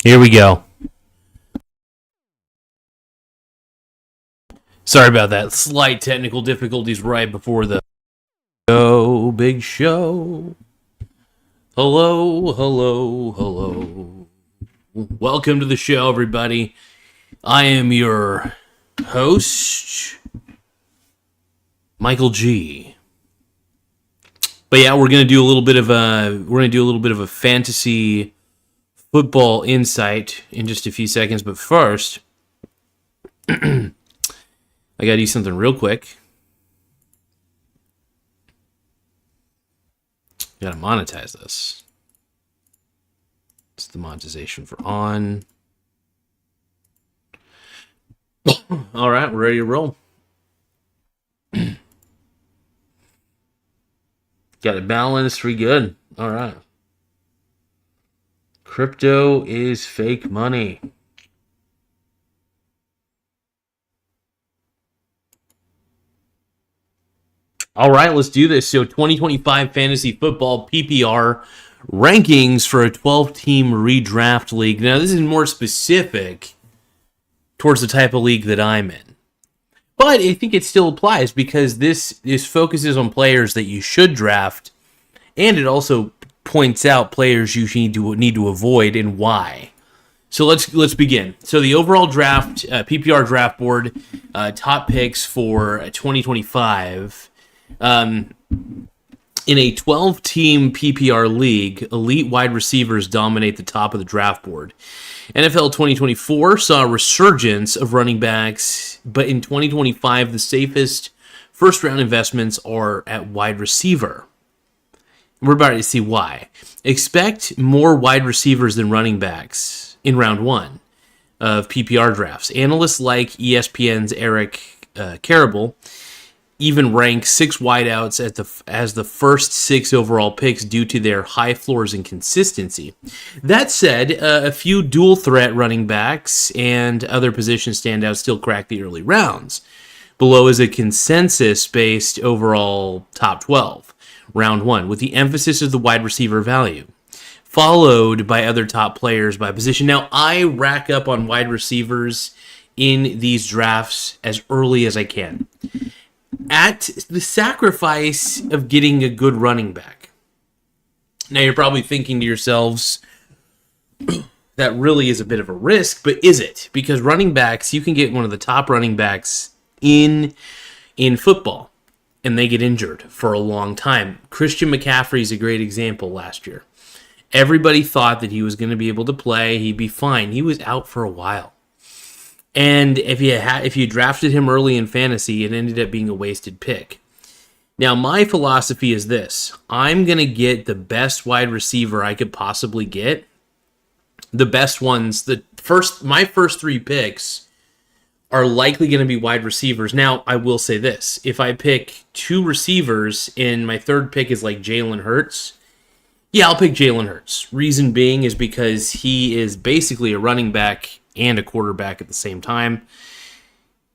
Here we go. Sorry about that. Slight technical difficulties right before the big show. Hello. Welcome to the show, everybody. I am your host, Michael G. But yeah, we're gonna do a little bit of a fantasy football insight in just a few seconds. But first, I gotta do something real quick. Gotta monetize this. It's the monetization for on. All right, we're ready to roll. Got it balanced, we good. All right. Crypto is fake money. All right, let's do this. So 2025 Fantasy Football PPR rankings for a 12-team redraft league. Now, this is more specific towards the type of league that I'm in. But I think it still applies because this focuses on players that you should draft, and it also points out players you need to avoid and why. So let's begin. So the overall draft, PPR draft board, top picks for 2025. In a 12-team PPR league, elite wide receivers dominate the top of the draft board. NFL 2024 saw a resurgence of running backs, but in 2025, the safest first-round investments are at wide receiver. We're about to see why. Expect more wide receivers than running backs in round one of PPR drafts. Analysts like ESPN's Eric Carable even rank 6 wideouts as the first 6 overall picks due to their high floors and consistency. That said, a few dual threat running backs and other position standouts still crack the early rounds. Below is a consensus-based overall top 12, round 1, with the emphasis of the wide receiver value, followed by other top players by position. Now, I rack up on wide receivers in these drafts as early as I can, at the sacrifice of getting a good running back. Now, you're probably thinking to yourselves, that really is a bit of a risk, but is it? Because running backs, you can get one of the top running backs in football, and they get injured for a long time. Christian McCaffrey is a great example last year. Everybody thought that he was going to be able to play, he'd be fine. He was out for a while. And if you drafted him early in fantasy, it ended up being a wasted pick. Now, my philosophy is this. I'm going to get the best wide receiver I could possibly get. The best ones, my first 3 picks are likely going to be wide receivers. Now, I will say this. If I pick 2 receivers and my third pick is like Jalen Hurts, yeah, I'll pick Jalen Hurts. Reason being is because he is basically a running back and a quarterback at the same time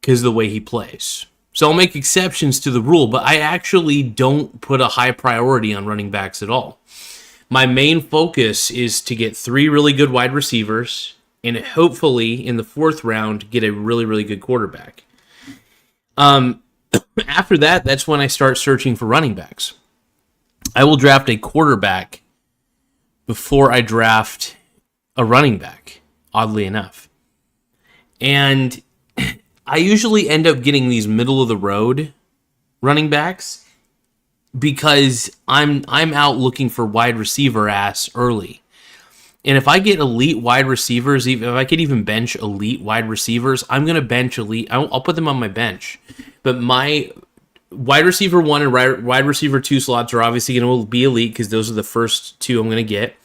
because of the way he plays. So I'll make exceptions to the rule, but I actually don't put a high priority on running backs at all. My main focus is to get 3 really good wide receivers and hopefully in the 4th round get a really, really good quarterback. After that, that's when I start searching for running backs. I will draft a quarterback before I draft a running back, oddly enough. And I usually end up getting these middle-of-the-road running backs because I'm out looking for wide receiver ass early. And if I get elite wide receivers, if I could even bench elite wide receivers, I'm going to bench elite. I'll put them on my bench. But my wide receiver 1 and wide receiver 2 slots are obviously going to be elite because those are the first 2 I'm going to get.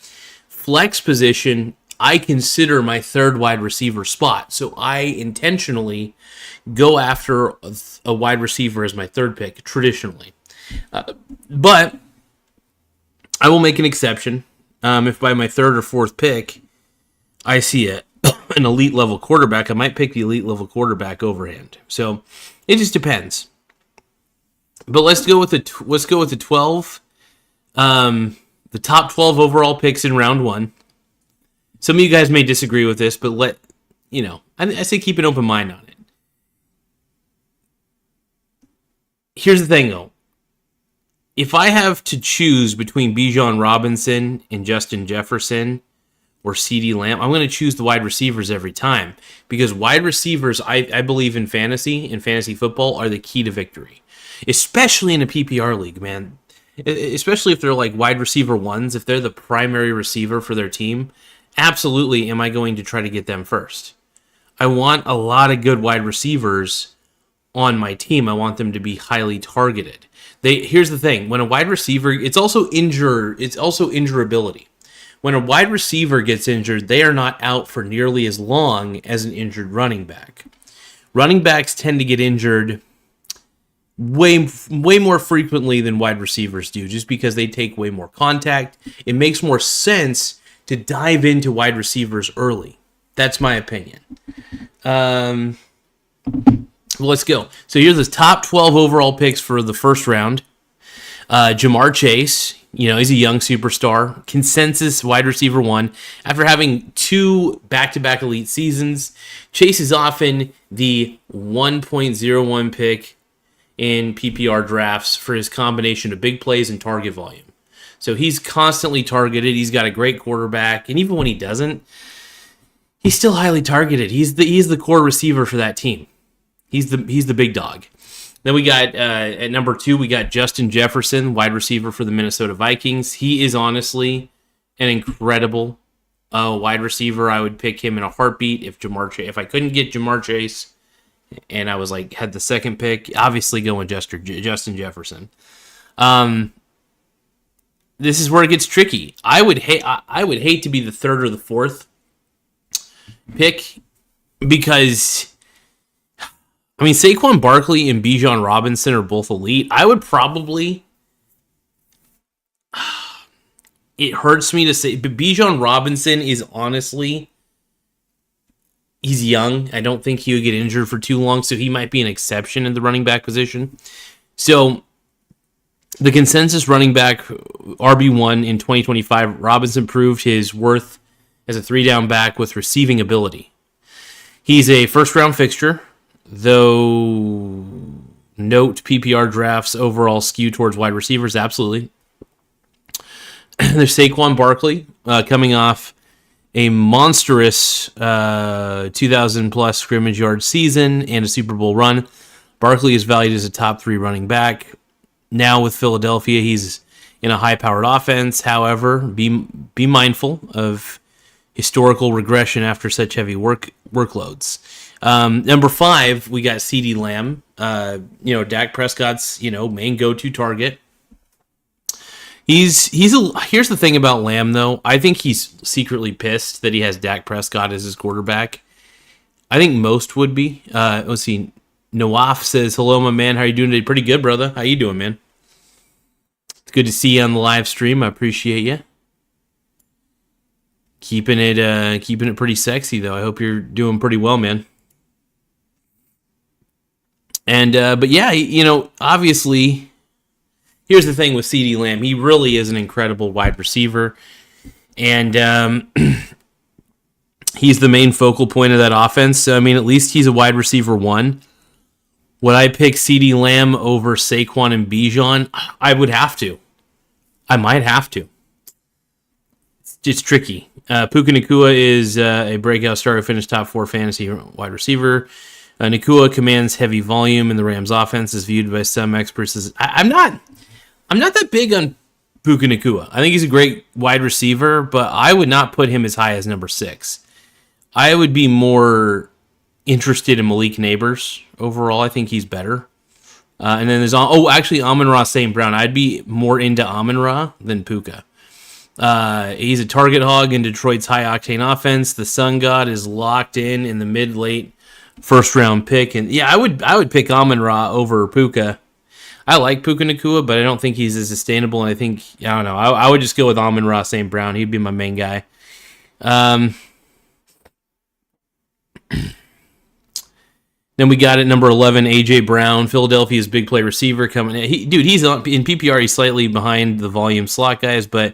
Flex position, I consider my 3rd wide receiver spot. So I intentionally go after a wide receiver as my 3rd pick, traditionally. But I will make an exception. If by my 3rd or 4th pick, I see an elite level quarterback, I might pick the elite level quarterback overhand. So it just depends. But let's go with the 12. The top 12 overall picks in round 1. Some of you guys may disagree with this, but I say keep an open mind on it. Here's the thing, though. If I have to choose between Bijan Robinson and Justin Jefferson or CeeDee Lamb, I'm going to choose the wide receivers every time, because wide receivers, I believe in fantasy football, are the key to victory, especially in a PPR league, man. Especially if they're like wide receiver ones, if they're the primary receiver for their team, absolutely am I going to try to get them first. I want a lot of good wide receivers on my team. I want them to be highly targeted. Here's the thing: when a wide receiver, it's also injurability. When a wide receiver gets injured, they are not out for nearly as long as an injured running back. Running backs tend to get injured way more frequently than wide receivers do, just because they take way more contact. It makes more sense to dive into wide receivers early. That's my opinion. Well, let's go. So here's the top 12 overall picks for the first round. Jamar Chase, he's a young superstar. Consensus wide receiver 1. After having 2 back-to-back elite seasons, Chase is often the 1.01 pick in PPR drafts for his combination of big plays and target volume. So he's constantly targeted. He's got a great quarterback, and even when he doesn't, he's still highly targeted. He's the core receiver for that team. He's the big dog. Then we got at number 2, we got Justin Jefferson, wide receiver for the Minnesota Vikings. He is honestly an incredible wide receiver. I would pick him in a heartbeat if I couldn't get Jamar Chase and I was had the second pick. Obviously, going Justin Jefferson. This is where it gets tricky. I would hate to be the third or the fourth pick, because Saquon Barkley and Bijan Robinson are both elite. I would probably... It hurts me to say, but Bijan Robinson is honestly... He's young. I don't think he would get injured for too long, so he might be an exception in the running back position. So, the consensus running back RB1 in 2025, Robinson proved his worth as a 3-down back with receiving ability. He's a first-round fixture, though note PPR drafts overall skew towards wide receivers, absolutely. There's Saquon Barkley coming off a monstrous 2,000-plus scrimmage yard season and a Super Bowl run. Barkley is valued as a top 3 running back. Now with Philadelphia, he's in a high-powered offense. However, be mindful of historical regression after such heavy workloads. Number 5, we got CeeDee Lamb. Dak Prescott's main go-to target. Here's the thing about Lamb, though. I think he's secretly pissed that he has Dak Prescott as his quarterback. I think most would be. Let's see. Nawaf says, "Hello, my man. How are you doing today?" Pretty good, brother. How you doing, man? It's good to see you on the live stream. I appreciate you. Keeping it pretty sexy, though. I hope you're doing pretty well, man. And but yeah, obviously, here's the thing with CeeDee Lamb. He really is an incredible wide receiver, and he's the main focal point of that offense. So, at least he's a wide receiver 1. Would I pick CeeDee Lamb over Saquon and Bijan? I would have to. I might have to. It's tricky. Puka Nacua is a breakout star who finished top 4 fantasy wide receiver. Nacua commands heavy volume in the Rams' offense, is viewed by some experts as... I'm not that big on Puka Nacua. I think he's a great wide receiver, but I would not put him as high as number 6. I would be more interested in Malik Neighbors overall. I think he's better. And then there's Amon-Ra St. Brown. I'd be more into Amon-Ra than Puka. He's a target hog in Detroit's high-octane offense. The Sun God is locked in the mid-late first-round pick. And yeah, I would pick Amon-Ra over Puka. I like Puka Nacua, but I don't think he's as sustainable. And I don't know. I would just go with Amon-Ra St. Brown. He'd be my main guy. Then we got at number 11, A.J. Brown, Philadelphia's big play receiver coming in. He's in PPR. He's slightly behind the volume slot guys, but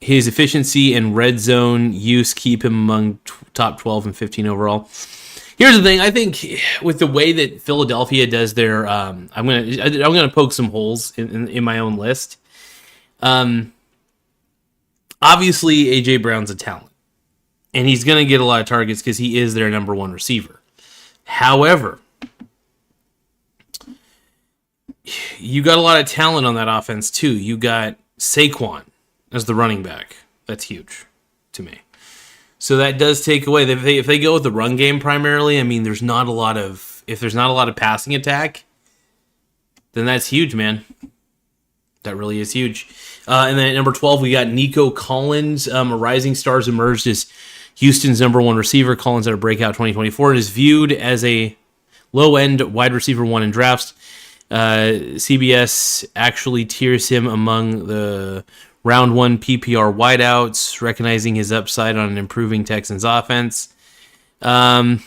His efficiency and red zone use keep him among top 12 and 15 overall. Here's the thing. I think with the way that Philadelphia does their, I'm gonna poke some holes in my own list. Obviously, A.J. Brown's a talent, and he's gonna get a lot of targets because he is their number one receiver. However, you got a lot of talent on that offense too. You got Saquon as the running back. That's huge to me. So that does take away. If they go with the run game primarily, I mean, if there's not a lot of passing attack, then that's huge, man. That really is huge. And then at number 12, we got Nico Collins. A rising stars emerged as Houston's number one receiver. Collins had a breakout 2024 and is viewed as a low-end wide receiver one in drafts. CBS actually tiers him among the round one PPR wideouts, recognizing his upside on an improving Texans offense. Note,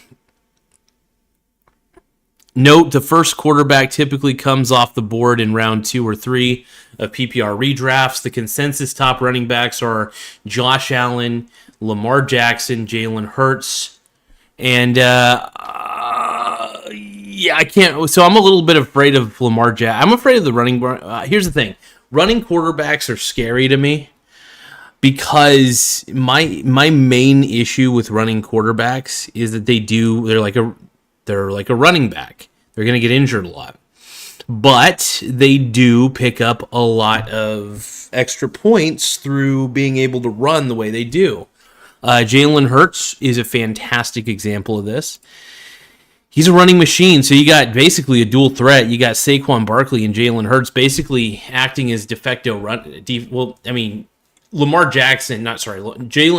the first quarterback typically comes off the board in round 2 or 3 of PPR redrafts. The consensus top running backs are Josh Allen, Lamar Jackson, Jalen Hurts, and I can't. So I'm a little bit afraid of Lamar Jackson. I'm afraid of the running. Here's the thing: running quarterbacks are scary to me because my main issue with running quarterbacks is that they're like a running back. They're going to get injured a lot, but they do pick up a lot of extra points through being able to run the way they do. Jalen Hurts is a fantastic example of this. He's a running machine, so you got basically a dual threat. You got Saquon Barkley and Jalen Hurts basically acting as de facto Jalen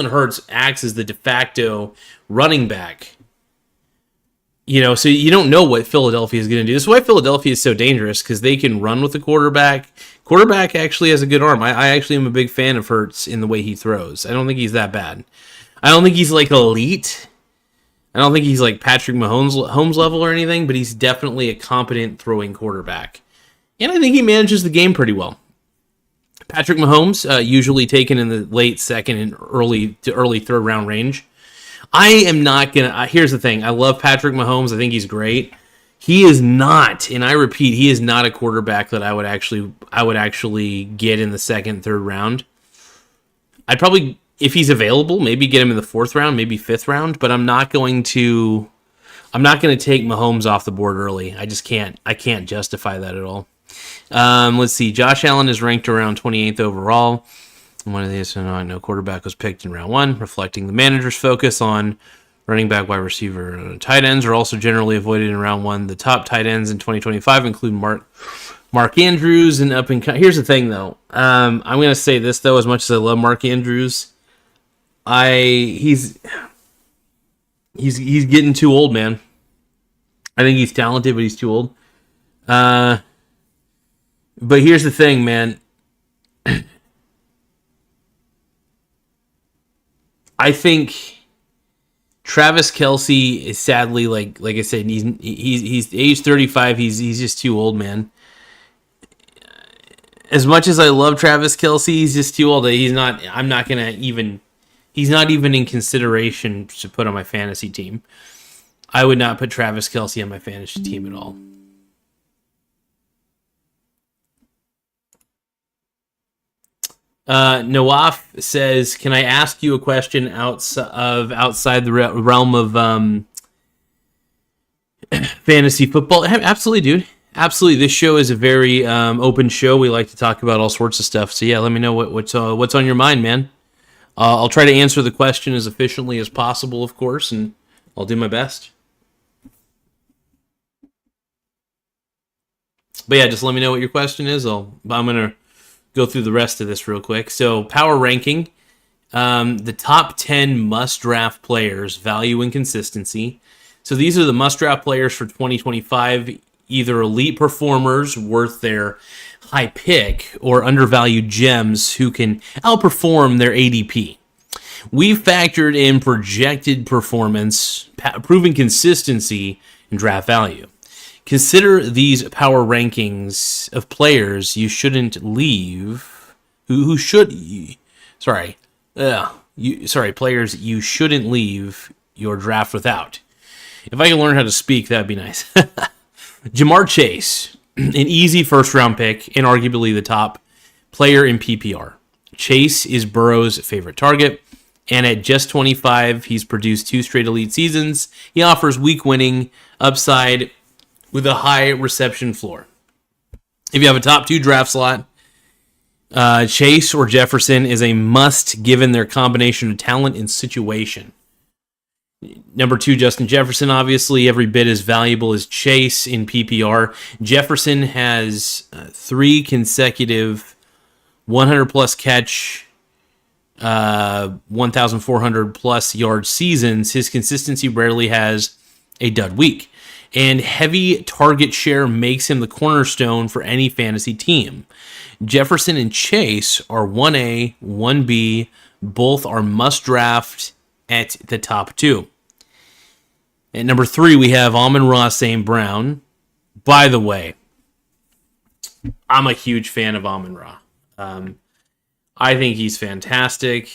Hurts acts as the de facto running back. So you don't know what Philadelphia is going to do. This is why Philadelphia is so dangerous, because they can run with the quarterback. Quarterback actually has a good arm. I actually am a big fan of Hurts in the way he throws. I don't think he's that bad. I don't think he's like elite. I don't think he's like Patrick Mahomes level or anything, but he's definitely a competent throwing quarterback. And I think he manages the game pretty well. Patrick Mahomes, usually taken in the late second and early third round range. I am not going to... here's the thing. I love Patrick Mahomes. I think he's great. He is not, and I repeat, he is not a quarterback that I would actually get in the second, third round. I'd probably, if he's available, maybe get him in the fourth round, maybe fifth round, but I'm not going to take Mahomes off the board early. I just can't. I can't justify that at all. Let's see. Josh Allen is ranked around 28th overall. One of these, no quarterback was picked in round 1, reflecting the manager's focus on running back, wide receiver, tight ends are also generally avoided in round 1. The top tight ends in 2025 include Mark Andrews and up and here's the thing though. I'm going to say this though, as much as I love Mark Andrews, he's getting too old, man. I think he's talented, but he's too old. But here's the thing, man. I think Travis Kelce is sadly, like I said, he's age 35. He's just too old, man. As much as I love Travis Kelce, he's just too old. He's not even in consideration to put on my fantasy team. I would not put Travis Kelce on my fantasy team at all. Nawaf says, "Can I ask you a question outside the realm of fantasy football?" Absolutely, dude. Absolutely. This show is a very open show. We like to talk about all sorts of stuff. So yeah, let me know what's on your mind, man. I'll try to answer the question as efficiently as possible, of course, and I'll do my best. But yeah, just let me know what your question is. I'm gonna go through the rest of this real quick. So power ranking, the top 10 must-draft players, value and consistency. So these are the must-draft players for 2025, either elite performers worth their high pick or undervalued gems who can outperform their ADP. We've factored in projected performance, proven consistency, and draft value. Consider these power rankings of players you shouldn't leave, who should players you shouldn't leave your draft without. If I can learn how to speak, that'd be nice. Jamar Chase, an easy first-round pick and arguably the top player in PPR. Chase is Burrow's favorite target, and at just 25, he's produced 2 straight elite seasons. He offers week-winning upside with a high reception floor. If you have a top 2 draft slot, Chase or Jefferson is a must given their combination of talent and situation. Number 2, Justin Jefferson, obviously every bit as valuable as Chase in PPR. Jefferson has 3 consecutive 100-plus catch, 1,400-plus yard seasons. His consistency rarely has a dud week. And heavy target share makes him the cornerstone for any fantasy team. Jefferson and Chase are 1A, 1B. Both are must-draft at the top 2. At number 3, we have Amon-Ra St. Brown. By the way, I'm a huge fan of Amon-Ra. I think he's fantastic.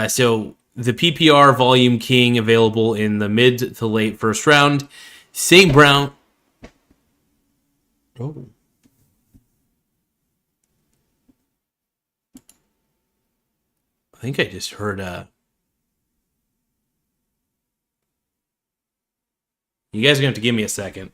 So the PPR volume king available in the mid to late first round. St. Brown. Oh. I think I just heard you guys are going to have to give me a second.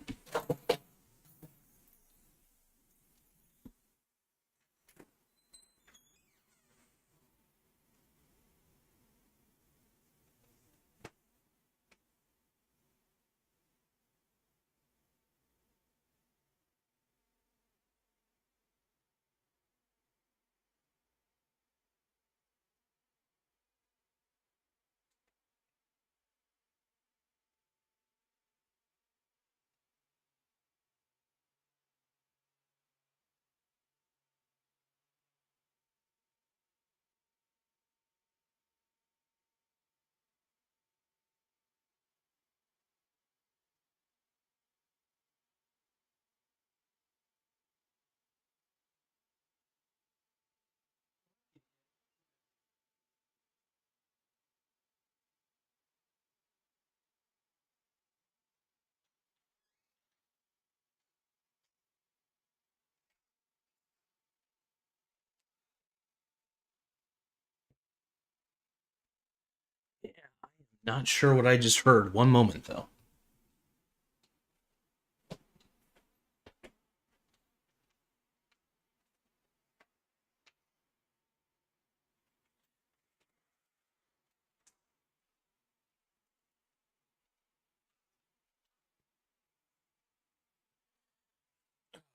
Not sure what I just heard. One moment, though.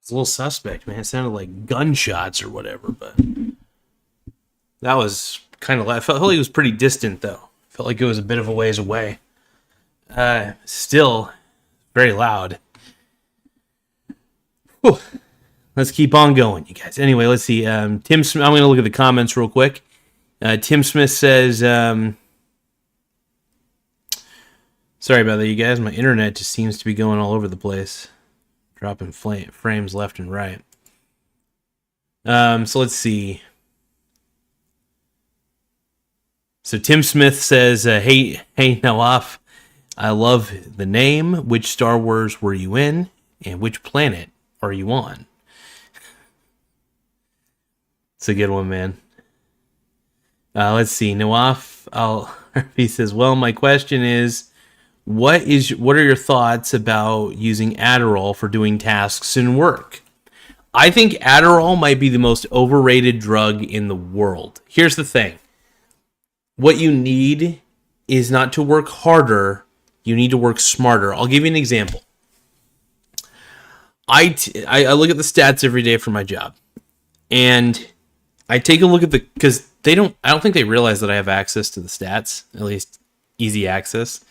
It's a little suspect, man. It sounded like gunshots or whatever, but that was kind of. I felt like it was pretty distant, though. Felt like it was a bit of a ways away. Still very loud. Whew. Let's keep on going, you guys. Anyway, let's see. Tim Smith, I'm going to look at the comments real quick. Tim Smith says, sorry about that, you guys. My internet just seems to be going all over the place. Dropping frames left and right. So let's see. So Tim Smith says, hey, Nawaf, I love the name. Which Star Wars were you in? And which planet are you on? It's a good one, man. Let's see. Nawaf, he says, well, my question is, what are your thoughts about using Adderall for doing tasks in work? I think Adderall might be the most overrated drug in the world. Here's the thing. What you need is not to work harder. You need to work smarter. I'll give you an example. I look at the stats every day for my job. And I take a look at because I don't think they realize that I have access to the stats, at least easy access.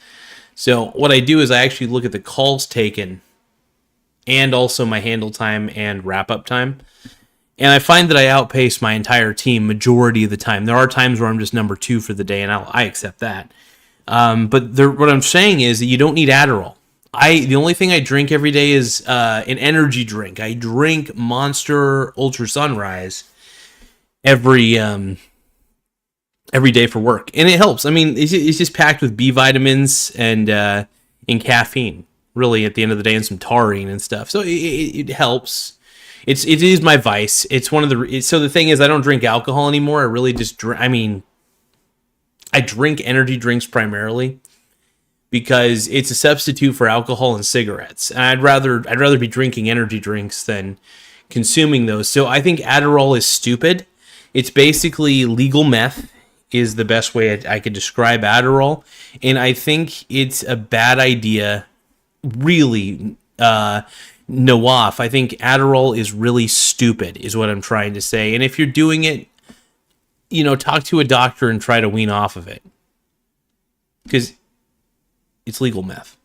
So what I do is I actually look at the calls taken and also my handle time and wrap-up time. And I find that I outpace my entire team majority of the time. There are times where I'm just number 2 for the day, and I accept that. But what I'm saying is that you don't need Adderall. The only thing I drink every day is an energy drink. I drink Monster Ultra Sunrise. every day for work, and it helps. I mean, it's just packed with B vitamins and caffeine. Really, at the end of the day, and some taurine and stuff. So it helps. It is my vice. It's one of the. So the thing is, I don't drink alcohol anymore. I really just drink. I mean, I drink energy drinks primarily because it's a substitute for alcohol and cigarettes. And I'd rather be drinking energy drinks than consuming those. So I think Adderall is stupid. It's basically legal meth is the best way I could describe Adderall. And I think it's a bad idea, really, no off. I think Adderall is really stupid, is what I'm trying to say. And if you're doing it, talk to a doctor and try to wean off of it. Because it's legal meth.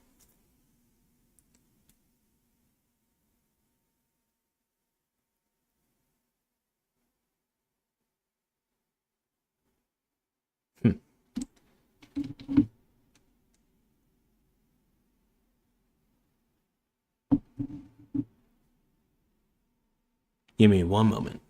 Give me one moment.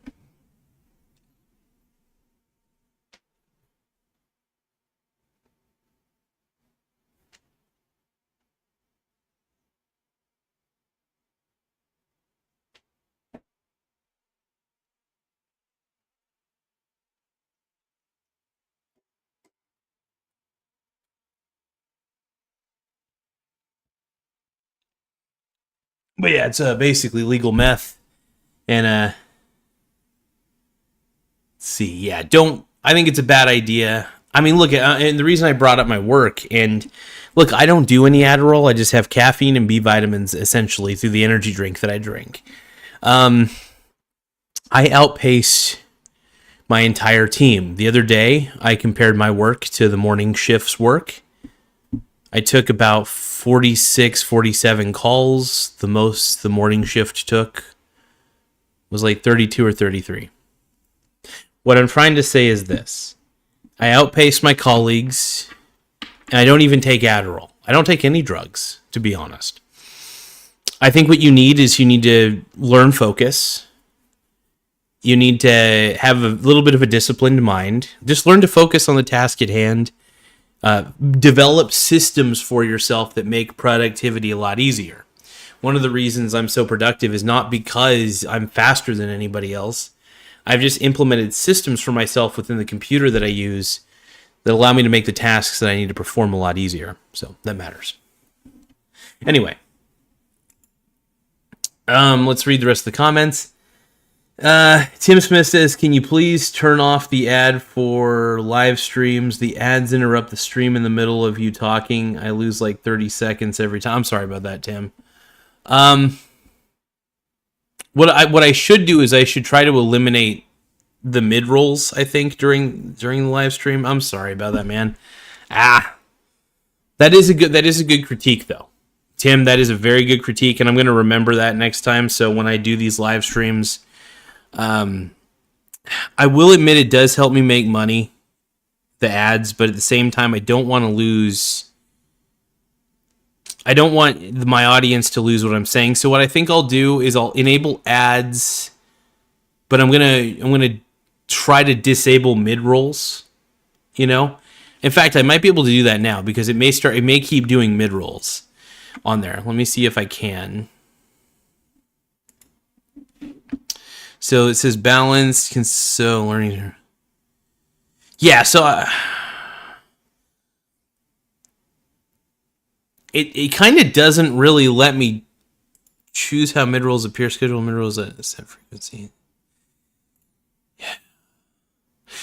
But yeah, it's basically legal meth. And let's see, yeah, don't. I think it's a bad idea. I mean, look, and the reason I brought up my work, and look, I don't do any Adderall. I just have caffeine and B vitamins essentially through the energy drink that I drink. I outpace my entire team. The other day, I compared my work to the morning shift's work. I took about 46, 47 calls. The most the morning shift took was like 32 or 33. What I'm trying to say is this. I outpace my colleagues, and I don't even take Adderall. I don't take any drugs, to be honest. I think what you need to learn focus. You need to have a little bit of a disciplined mind. Just learn to focus on the task at hand. Develop systems for yourself that make productivity a lot easier. One of the reasons I'm so productive is not because I'm faster than anybody else. I've just implemented systems for myself within the computer that I use that allow me to make the tasks that I need to perform a lot easier. So that matters. Anyway, let's read the rest of the comments. Tim Smith says, can you please turn off the ad for live streams? The ads interrupt the stream in the middle of you talking. I lose like 30 seconds every time. I'm sorry about that, Tim. What I should do is I should try to eliminate the mid rolls, I think, during the live stream. I'm sorry about that, man. That is a good critique though. Tim, that is a very good critique, and I'm going to remember that next time. So when I do these live streams, I will admit it does help me make money, the ads, but at the same time, I don't want to lose. I don't want my audience to lose what I'm saying. So what I think I'll do is I'll enable ads, but I'm gonna try to disable mid rolls. In fact, I might be able to do that now because it may keep doing mid rolls on there. Let me see if I can. So it says balanced. So learning. Yeah. So. It kind of doesn't really let me choose how mid-rolls appear. Schedule mid-rolls at a set frequency. Yeah.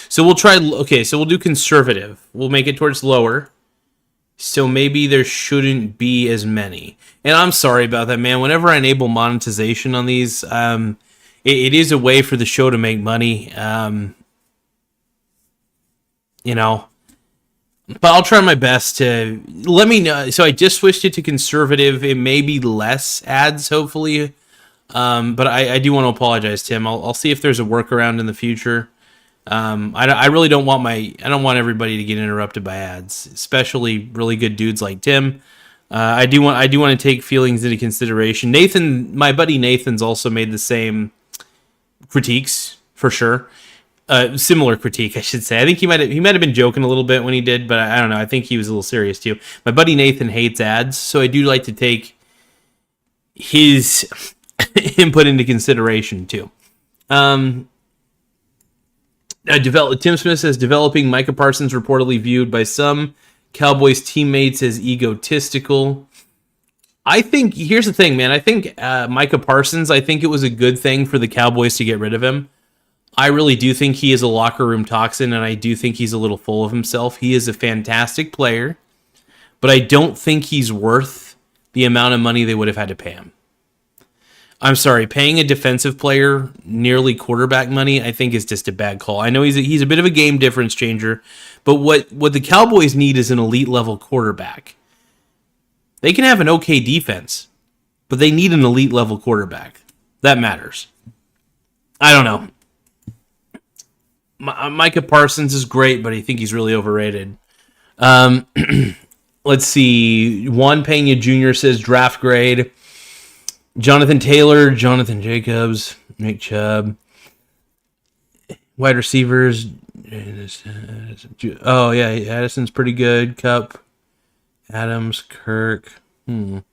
So we'll try... Okay, so we'll do conservative. We'll make it towards lower. So maybe there shouldn't be as many. And I'm sorry about that, man. Whenever I enable monetization on these, it is a way for the show to make money. But I'll try my best to let me know. So I just switched it to conservative. It may be less ads, hopefully. But I do want to apologize, Tim. I'll see if there's a workaround in the future. I really don't want I don't want everybody to get interrupted by ads, especially really good dudes like Tim. I do want to take feelings into consideration. Nathan, my buddy Nathan's also made the same critiques for sure. Similar critique, I should say. I think he might have been joking a little bit when he did, but I don't know. I think he was a little serious too. My buddy Nathan hates ads, so I do like to take his input into consideration too. Tim Smith says developing Micah Parsons reportedly viewed by some Cowboys teammates as egotistical. I think here's the thing, man. I think Micah Parsons. I think it was a good thing for the Cowboys to get rid of him. I really do think he is a locker room toxin, and I do think he's a little full of himself. He is a fantastic player, but I don't think he's worth the amount of money they would have had to pay him. I'm sorry, paying a defensive player nearly quarterback money, I think is just a bad call. I know he's a bit of a game difference changer, but what the Cowboys need is an elite level quarterback. They can have an okay defense, but they need an elite level quarterback. That matters. I don't know. Micah Parsons is great, but I think he's really overrated. Let's see. Juan Pena Jr. says draft grade. Jonathan Taylor, Jonathan Jacobs, Nick Chubb. Wide receivers. Oh, yeah, Addison's pretty good. Kupp, Adams, Kirk. 10-man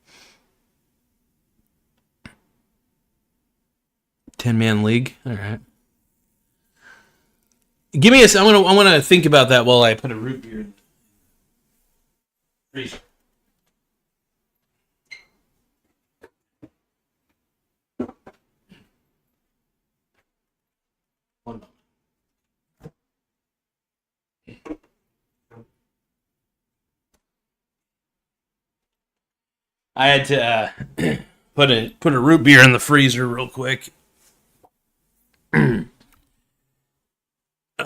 league. All right. Give me I want to think about that while I put a root beer in the freezer. I had to put a root beer in the freezer real quick.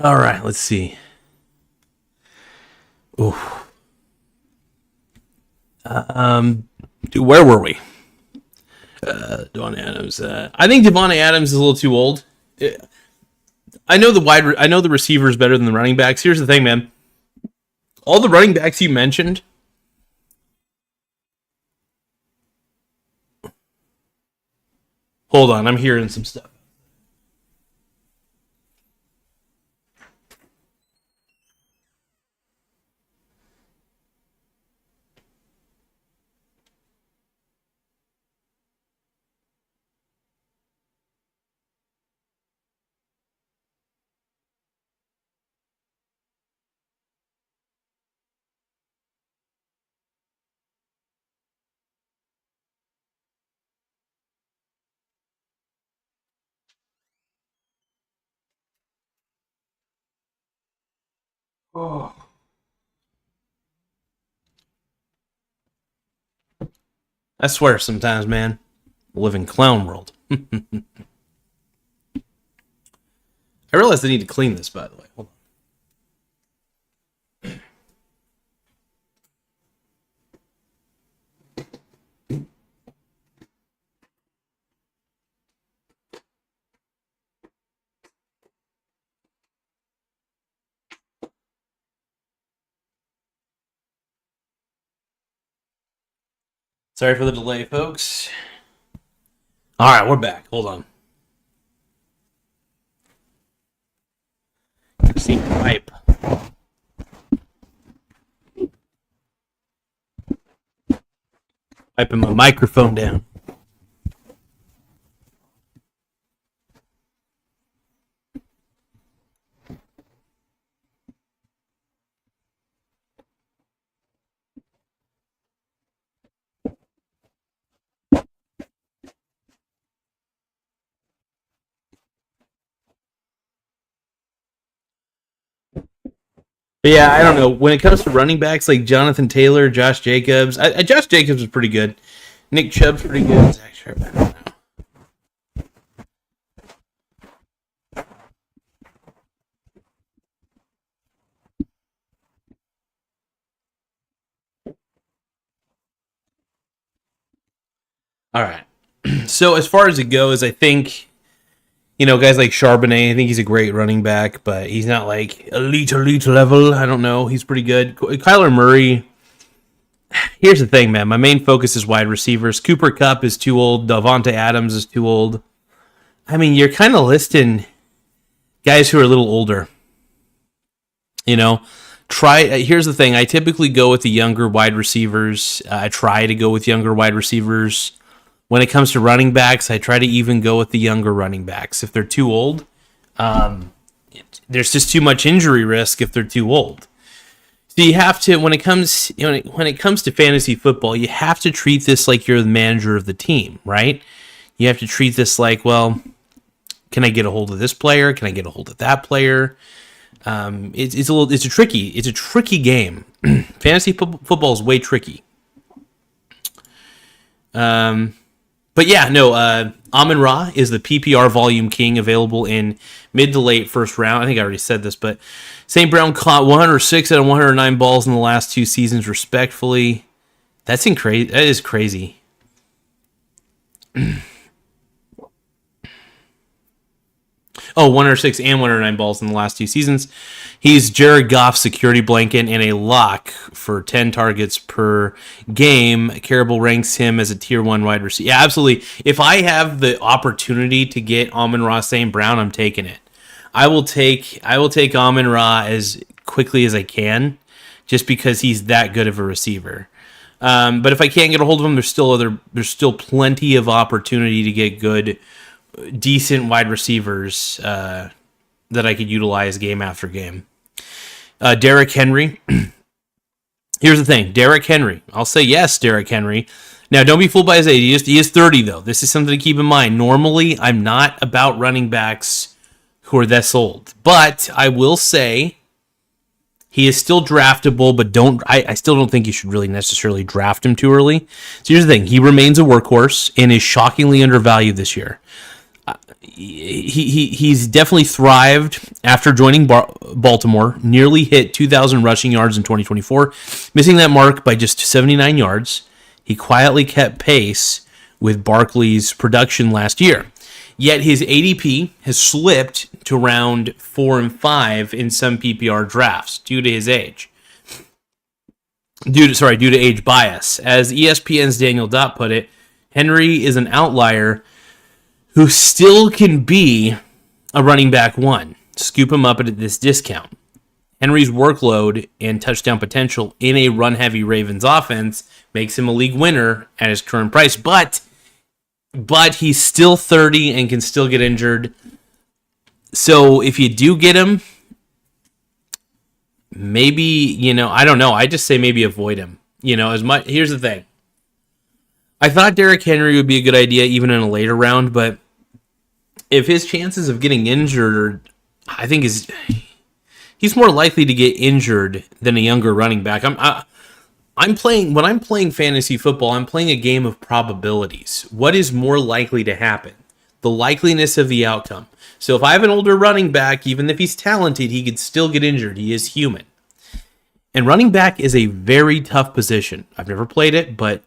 All right, let's see. Ooh. Where were we? Devontae Adams. I think Devontae Adams is a little too old. I know the receivers better than the running backs. Here's the thing, man. All the running backs you mentioned. Hold on, I'm hearing some stuff. Oh. I swear sometimes, man. I live in clown world. I realize I need to clean this, by the way. Hold on. Sorry for the delay, folks. All right, we're back. Hold on. See pipe. Piping my microphone down. But yeah, I don't know. When it comes to running backs like Jonathan Taylor, Josh Jacobs, Josh Jacobs is pretty good. Nick Chubb's pretty good. Zach Sharp, I don't know. All right. So as far as it goes, I think, guys like Charbonnet, I think he's a great running back, but he's not like elite level. I don't know. He's pretty good. Kyler Murray. Here's the thing, man. My main focus is wide receivers. Cooper Kupp is too old. Davante Adams is too old. I mean, you're kind of listing Guys who are a little older. You know, here's the thing. I typically go with the younger wide receivers. I try to go with younger wide receivers. When it comes to running backs, I try to even go with the younger running backs. If they're too old, there's just too much injury risk if they're too old. So you have to, when it comes to fantasy football, you have to treat this like you're the manager of the team, right? You have to treat this like, well, can I get a hold of this player? Can I get a hold of that player? It's a tricky game. Fantasy football is way tricky. But yeah, no, Amon-Ra is the PPR volume king, available in mid to late first round. I think I already said this, but St. Brown caught 106 out of 109 balls in the last 2 seasons, respectfully. That is crazy. Oh, 106 and 109 balls in the last 2 seasons. He's Jared Goff's security blanket and a lock for 10 targets per game. Carable ranks him as a tier 1 wide receiver. Yeah, absolutely. If I have the opportunity to get Amon-Ra St. Brown, I'm taking it. I will take Amon-Ra as quickly as I can, just because he's that good of a receiver. But if I can't get a hold of him, there's still plenty of opportunity to get good, decent wide receivers that I could utilize game after game. Derrick Henry. Here's the thing. Derrick Henry. I'll say yes, Derrick Henry. Now, don't be fooled by his age. He is 30, though. This is something to keep in mind. Normally, I'm not about running backs who are this old. But I will say he is still draftable, but I still don't think you should really necessarily draft him too early. So here's the thing. He remains a workhorse and is shockingly undervalued this year. He's definitely thrived after joining Baltimore. Nearly hit 2,000 rushing yards in 2024, missing that mark by just 79 yards. He quietly kept pace with Barkley's production last year. Yet his ADP has slipped to round 4 and 5 in some PPR drafts due to his age. Due to age bias. As ESPN's Daniel Dott put it, Henry is an outlier who still can be a running back 1. Scoop him up at this discount. Henry's workload and touchdown potential in a run-heavy Ravens offense makes him a league winner at his current price, but he's still 30 and can still get injured. So if you do get him, maybe, I don't know. I just say maybe avoid him. Here's the thing. I thought Derrick Henry would be a good idea even in a later round, but if his chances of getting injured, I think he's more likely to get injured than a younger running back. When I'm playing fantasy football, I'm playing a game of probabilities. What is more likely to happen? The likeliness of the outcome. So if I have an older running back, even if he's talented, he could still get injured. He is human. And running back is a very tough position. I've never played it, but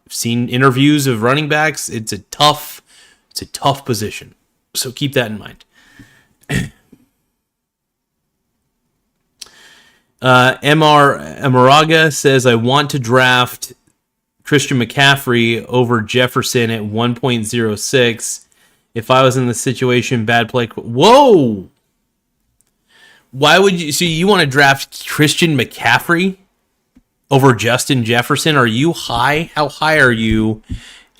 seen interviews of running backs. It's a tough position. So keep that in mind. Amaraga says, I want to draft Christian McCaffrey over Jefferson at 1.06. If I was in the situation, bad play. Whoa! Why would you? So you want to draft Christian McCaffrey over Justin Jefferson? Are you high? How high are you?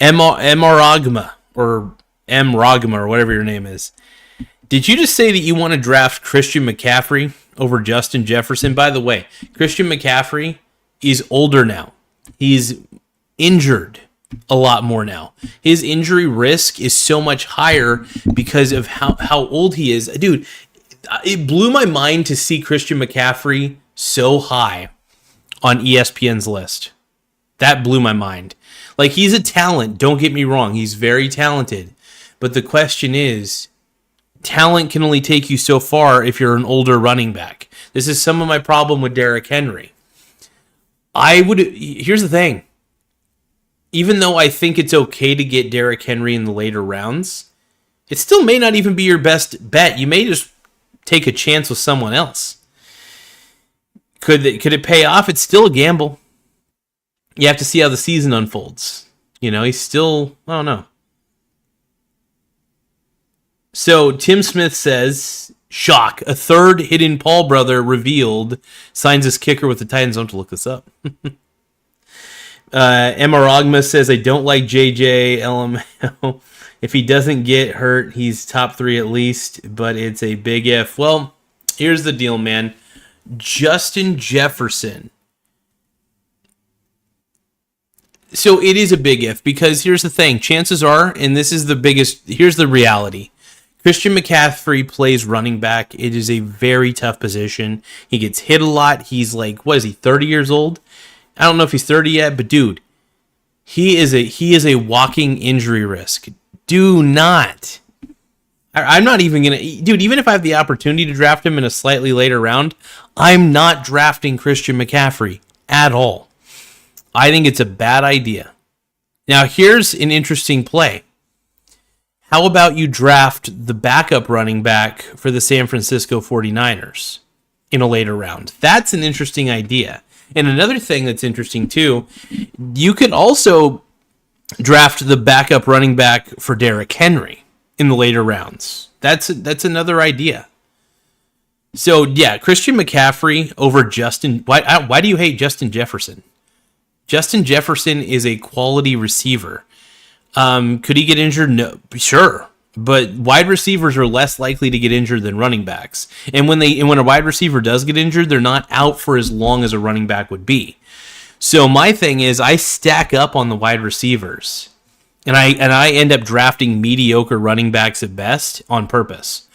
Maragma or M. Ragma or whatever your name is. Did you just say that you want to draft Christian McCaffrey over Justin Jefferson? By the way, Christian McCaffrey is older now. He's injured a lot more now. His injury risk is so much higher because of how old he is. Dude, it blew my mind to see Christian McCaffrey so high on ESPN's list. That blew my mind. Like, he's a talent, don't get me wrong. He's very talented. But the question is, talent can only take you so far if you're an older running back. This is some of my problem with Derrick Henry. Here's the thing. Even though I think it's okay to get Derrick Henry in the later rounds, it still may not even be your best bet. You may just take a chance with someone else. Could it pay off? It's still a gamble. You have to see how the season unfolds. He's still, I don't know. So Tim Smith says, shock, a third hidden Paul brother revealed, signs as kicker with the Titans. I have to look this up. Emaragma says, I don't like JJ LML. If he doesn't get hurt, he's top 3 at least, but it's a big if. Well, here's the deal, man. Justin Jefferson. So it is a big if, because here's the thing. Chances are, and this is the biggest, here's the reality. Christian McCaffrey plays running back. It is a very tough position. He gets hit a lot. He's like, what is he, 30 years old? I don't know if he's 30 yet, but dude, he is a walking injury risk. Do not. I'm not even going to... Dude, even if I have the opportunity to draft him in a slightly later round, I'm not drafting Christian McCaffrey at all. I think it's a bad idea. Now, here's an interesting play. How about you draft the backup running back for the San Francisco 49ers in a later round? That's an interesting idea. And another thing that's interesting, too, you could also draft the backup running back for Derrick Henry in the later rounds. That's another idea. So, yeah, Christian McCaffrey over Justin... Why do you hate Justin Jefferson? Justin Jefferson is a quality receiver. Could he get injured? No, sure. But wide receivers are less likely to get injured than running backs. And when a wide receiver does get injured, they're not out for as long as a running back would be. So my thing is, I stack up on the wide receivers, and I end up drafting mediocre running backs at best on purpose.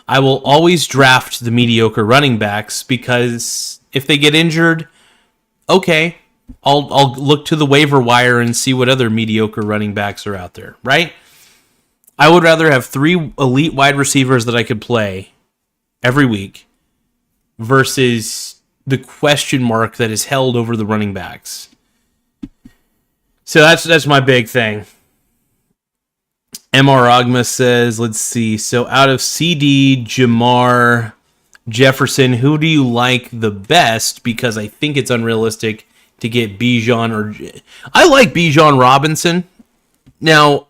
I will always draft the mediocre running backs because if they get injured, okay, I'll look to the waiver wire and see what other mediocre running backs are out there, right? I would rather have 3 elite wide receivers that I could play every week versus the question mark that is held over the running backs. So that's my big thing. MR Agma says, let's see. So out of CD, Jamar, Jefferson, who do you like the best? Because I think it's unrealistic to get Bijan or... I like Bijan Robinson. Now,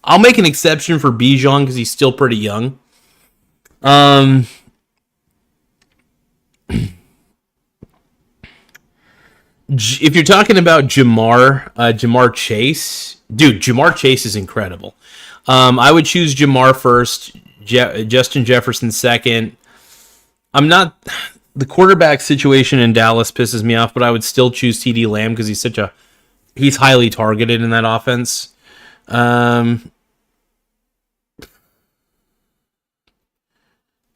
I'll make an exception for Bijan because he's still pretty young. If you're talking about Jamar Chase, dude, Jamar Chase is incredible. I would choose Jamar first, Justin Jefferson second. The quarterback situation in Dallas pisses me off, but I would still choose CeeDee Lamb because he's highly targeted in that offense.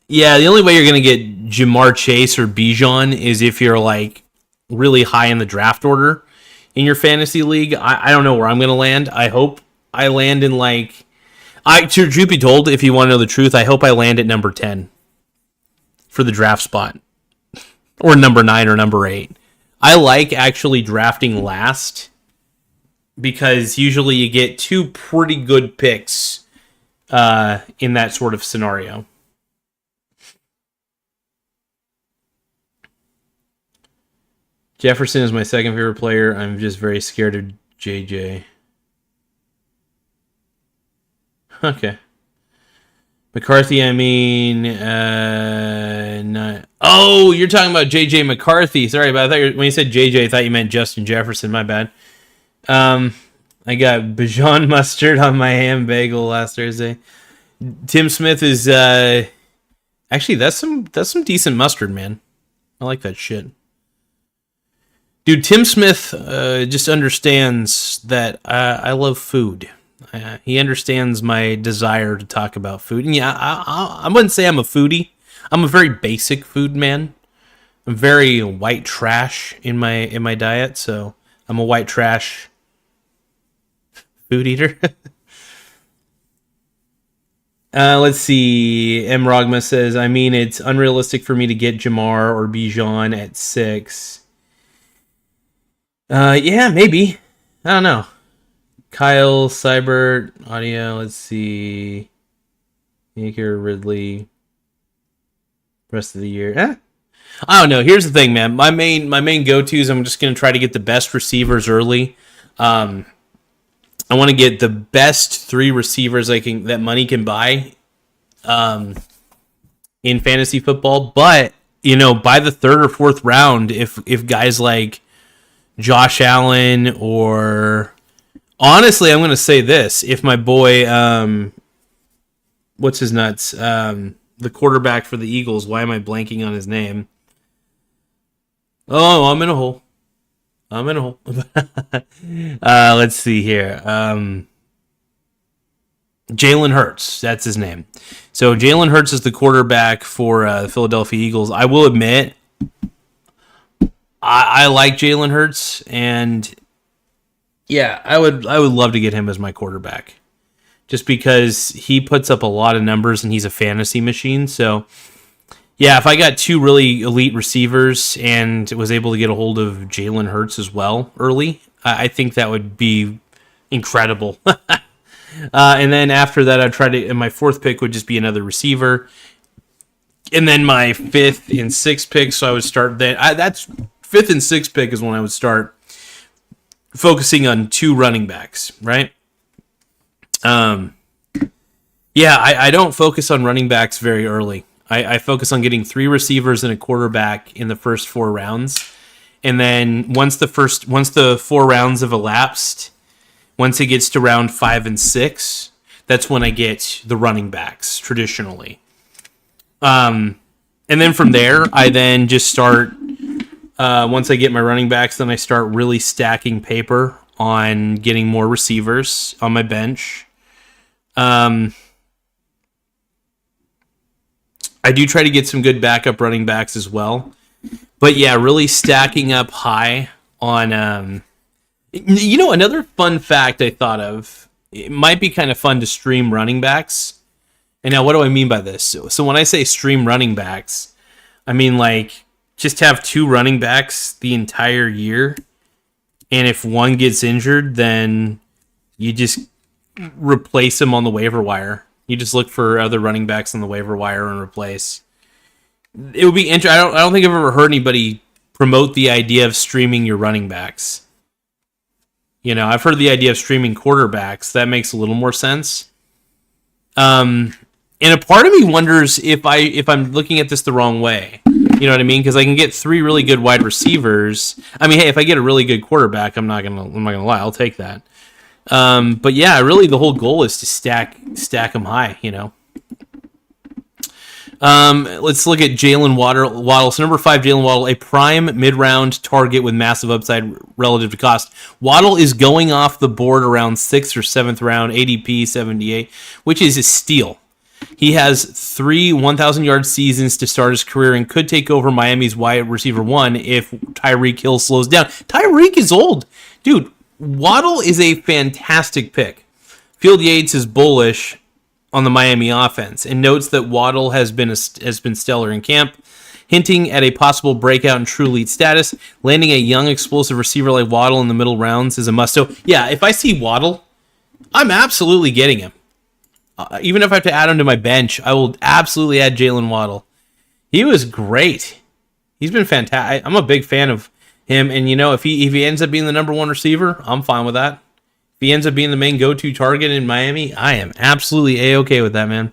Yeah, the only way you're going to get Jamar Chase or Bijan is if you're like really high in the draft order in your fantasy league. I don't know where I'm going to land. I hope I land in truth be told, if you want to know the truth, I hope I land at number 10 for the draft spot. Or number 9 or number 8. I like actually drafting last because usually you get 2 pretty good picks in that sort of scenario. Jefferson is my second favorite player. I'm just very scared of JJ. Okay. McCarthy, I mean, not. Oh, you're talking about JJ McCarthy. Sorry about that. When you said JJ, I thought you meant Justin Jefferson. My bad. I got Bijan mustard on my ham bagel last Thursday. Tim Smith is actually that's some decent mustard, man. I like that shit. Dude, Tim Smith just understands that I love food. He understands my desire to talk about food. And yeah, I wouldn't say I'm a foodie. I'm a very basic food man. I'm very white trash in my diet, so I'm a white trash food eater. Let's see. M. Rogma says, I mean, it's unrealistic for me to get Jamar or Bijan at 6. Yeah, maybe. I don't know. Kyle, Cybert, audio, let's see. Baker, Ridley. Rest of the year. I don't know. Here's the thing, man. My main go-tos, I'm just going to try to get the best receivers early. I want to get the best 3 receivers that money can buy in fantasy football. But by the third or fourth round, if guys like Josh Allen, or honestly, I'm going to say this: if my boy, what's his nuts, the quarterback for the Eagles, why am I blanking on his name? Oh, I'm in a hole. Let's see here. Jalen Hurts, that's his name. So Jalen Hurts is the quarterback for the Philadelphia Eagles. I will admit, I like Jalen Hurts, and yeah, I would love to get him as my quarterback, just because he puts up a lot of numbers and he's a fantasy machine. So yeah, if I got two really elite receivers and was able to get a hold of Jalen Hurts as well early, I think that would be incredible. And then after that, I'd try to, and my fourth pick would just be another receiver. And then my fifth and sixth pick, so I would start that. That's fifth and sixth pick is when I would start focusing on two running backs, right? Yeah, I don't focus on running backs very early. I focus on getting three receivers and a quarterback in the first 4 rounds. And then once the 4 rounds have elapsed, once it gets to round 5 and 6, that's when I get the running backs traditionally. And then from there, I then just start, once I get my running backs, then I start really stacking paper on getting more receivers on my bench. I do try to get some good backup running backs as well. But yeah, really stacking up high on... another fun fact I thought of, it might be kind of fun to stream running backs. And now what do I mean by this? So when I say stream running backs, I mean like just have 2 running backs the entire year. And if one gets injured, then you just replace them on the waiver wire. You just look for other running backs on the waiver wire and replace. It would be interesting. I don't think I've ever heard anybody promote the idea of streaming your running backs. I've heard the idea of streaming quarterbacks. That makes a little more sense. And a part of me wonders if I'm looking at this the wrong way. You know what I mean? Because I can get 3 really good wide receivers. I mean, hey, if I get a really good quarterback, I'm not gonna lie, I'll take that. But yeah, really, the whole goal is to stack them high. Let's look at Jalen Waddle. So number 5, Jalen Waddle, a prime mid-round target with massive upside relative to cost. Waddle is going off the board around 6th or 7th round, ADP 78, which is a steal. He has 3 1,000-yard seasons to start his career and could take over Miami's wide receiver 1 if Tyreek Hill slows down. Tyreek is old. Dude, Waddle is a fantastic pick. Field Yates is bullish on the Miami offense and notes that Waddle has been stellar in camp, hinting at a possible breakout in true elite status. Landing a young, explosive receiver like Waddle in the middle rounds is a must. So, yeah, if I see Waddle, I'm absolutely getting him. Even if I have to add him to my bench, I will absolutely add Jalen Waddle. He was great. He's been fantastic. I'm a big fan of him, and if he ends up being the number 1 receiver, I'm fine with that. If he ends up being the main go-to target in Miami, I am absolutely A-okay with that, man.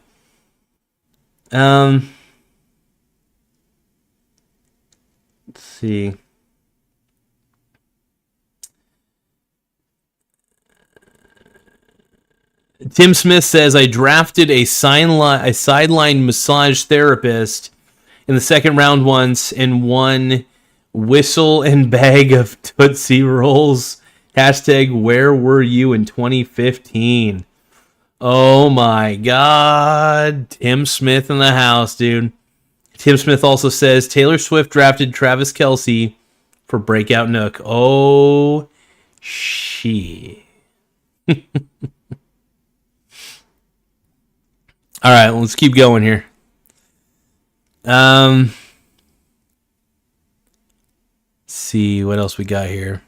Let's see. Tim Smith says, I drafted a sideline massage therapist in the 2nd round once and won whistle and bag of Tootsie Rolls. Hashtag, where were you in 2015? Oh my God. Tim Smith in the house, dude. Tim Smith also says, Taylor Swift drafted Travis Kelce for Breakout Nook. Oh, she. All right, let's keep going here. Let's see what else we got here.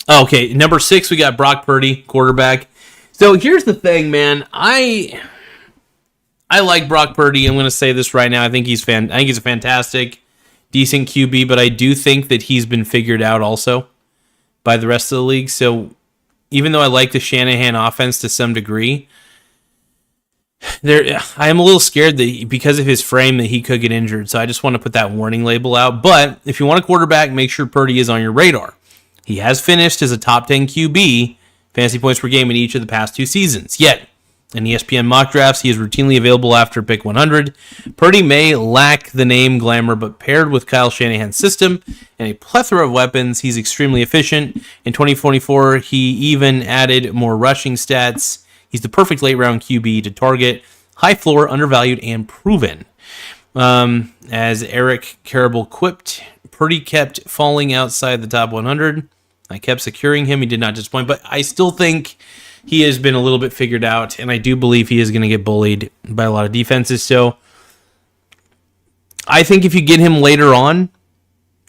Okay, number 6, we got Brock Purdy, quarterback. So here's the thing, man. I like Brock Purdy. I'm going to say this right now. I think he's a fantastic, decent QB, but I do think that he's been figured out also by the rest of the league. So even though I like the Shanahan offense to some degree, I am a little scared that because of his frame that he could get injured. So I just want to put that warning label out. But if you want a quarterback, make sure Purdy is on your radar. He has finished as a top 10 QB, fantasy points per game in each of the past 2 seasons. Yet, in ESPN mock drafts, he is routinely available after pick 100. Purdy may lack the name glamour, but paired with Kyle Shanahan's system and a plethora of weapons, he's extremely efficient. In 2024, he even added more rushing stats. He's the perfect late-round QB to target. High floor, undervalued, and proven. As Eric Carable quipped, Purdy kept falling outside the top 100. I kept securing him. He did not disappoint, but I still think he has been a little bit figured out, and I do believe he is going to get bullied by a lot of defenses. So I think if you get him later on,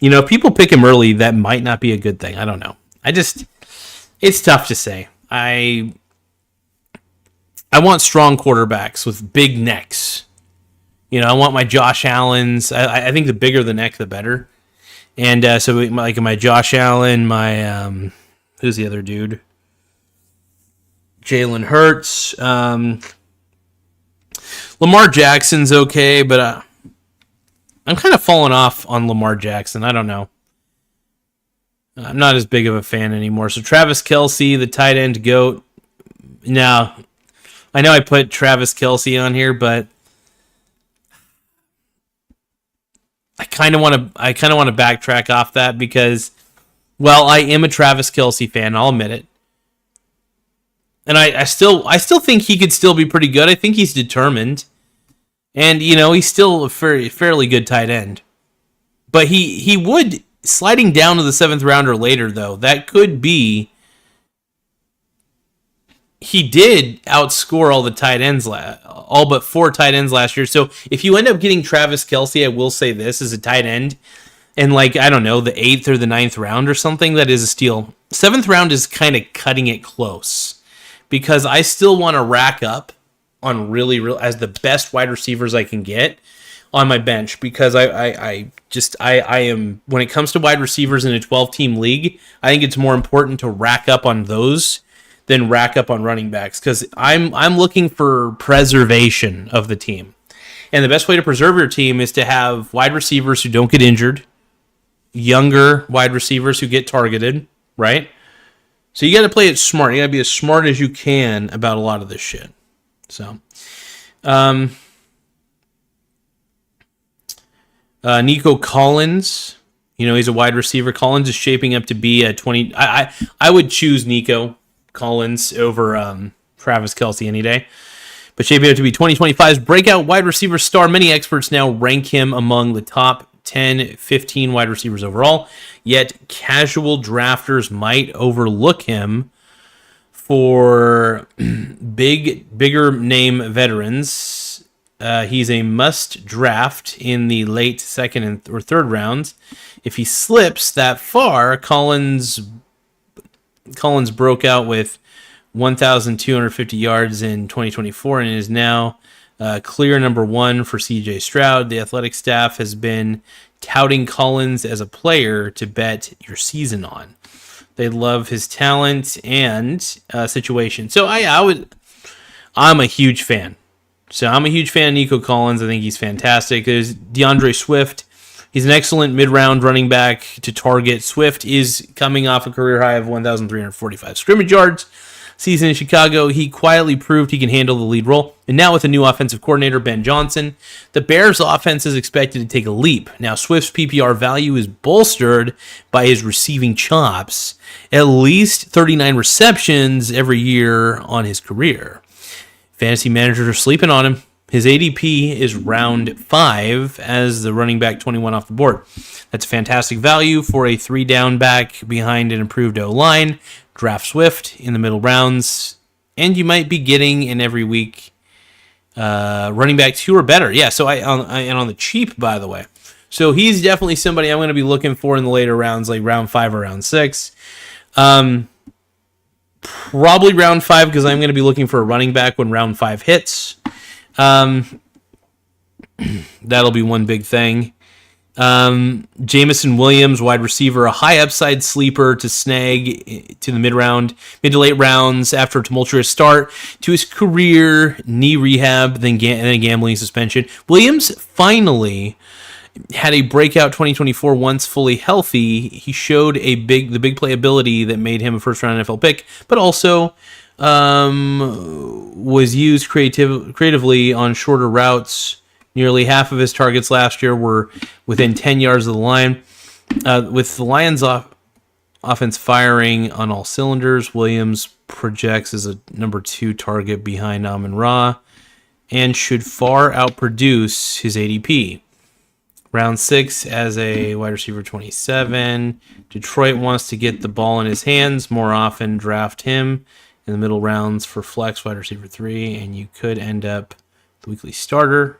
if people pick him early, that might not be a good thing. I don't know. It's tough to say. I want strong quarterbacks with big necks. I want my Josh Allens. I think the bigger the neck, the better. And so like my Josh Allen, my who's the other dude? Jalen Hurts. Lamar Jackson's okay, but I'm kind of falling off on Lamar Jackson. I don't know. I'm not as big of a fan anymore. So Travis Kelce, the tight end GOAT. Now, I know I put Travis Kelce on here, but I kind of want to backtrack off that because, well, I am a Travis Kelce fan. I'll admit it. And I still think he could still be pretty good. I think he's determined. And, he's still a fairly good tight end. But he would, sliding down to the 7th round or later, though, that could be, he did outscore all the tight ends, all but 4 tight ends last year. So if you end up getting Travis Kelce, I will say this, as a tight end, and the 8th or the 9th round or something, that is a steal. 7th round is kind of cutting it close. Because I still want to rack up on really as the best wide receivers I can get on my bench, because I am, when it comes to wide receivers in a 12-team league, I think it's more important to rack up on those than rack up on running backs, because I'm looking for preservation of the team. And the best way to preserve your team is to have wide receivers who don't get injured, younger wide receivers who get targeted, right? So you got to play it smart. You got to be as smart as you can about a lot of this shit. So, Nico Collins, he's a wide receiver. Collins is shaping up to be a 20. I would choose Nico Collins over Travis Kelce any day. But shaping up to be 2025's breakout wide receiver star. Many experts now rank him among the top 10, 15 wide receivers overall, yet casual drafters might overlook him for bigger name veterans. He's a must draft in the late 2nd or 3rd rounds. If he slips that far, Collins broke out with 1,250 yards in 2024 and is now clear number 1 for C.J. Stroud. The athletic staff has been touting Collins as a player to bet your season on. They love his talent and situation. So I'm a huge fan. So I'm a huge fan of Nico Collins. I think he's fantastic. There's DeAndre Swift. He's an excellent mid-round running back to target. Swift is coming off a career high of 1,345 scrimmage yards. Season in Chicago, he quietly proved he can handle the lead role. And now with the new offensive coordinator, Ben Johnson, the Bears' offense is expected to take a leap. Now, Swift's PPR value is bolstered by his receiving chops. At least 39 receptions every year on his career. Fantasy managers are sleeping on him. His ADP is round 5 as the running back 21 off the board. That's fantastic value for a 3-down back behind an improved O-line. Draft Swift in the middle rounds, and you might be getting in every week running back 2 or better. Yeah, so and on the cheap, by the way. So he's definitely somebody I'm going to be looking for in the later rounds, like round 5 or round 6. Probably round 5, because I'm going to be looking for a running back when round 5 hits. That'll be one big thing. Jamison Williams, wide receiver, a high upside sleeper to snag to the mid to late rounds after a tumultuous start to his career, knee rehab, then a gambling suspension. Williams finally had a breakout 2024 once fully healthy. He showed the big playability that made him a first round NFL pick, but also was used creatively on shorter routes. Nearly half of his targets last year were within 10 yards of the line. With the Lions' offense firing on all cylinders, Williams projects as a number 2 target behind Amon-Ra and should far outproduce his ADP. Round 6 as a wide receiver 27. Detroit wants to get the ball in his hands more often. Draft him in the middle rounds for flex wide receiver 3, and you could end up the weekly starter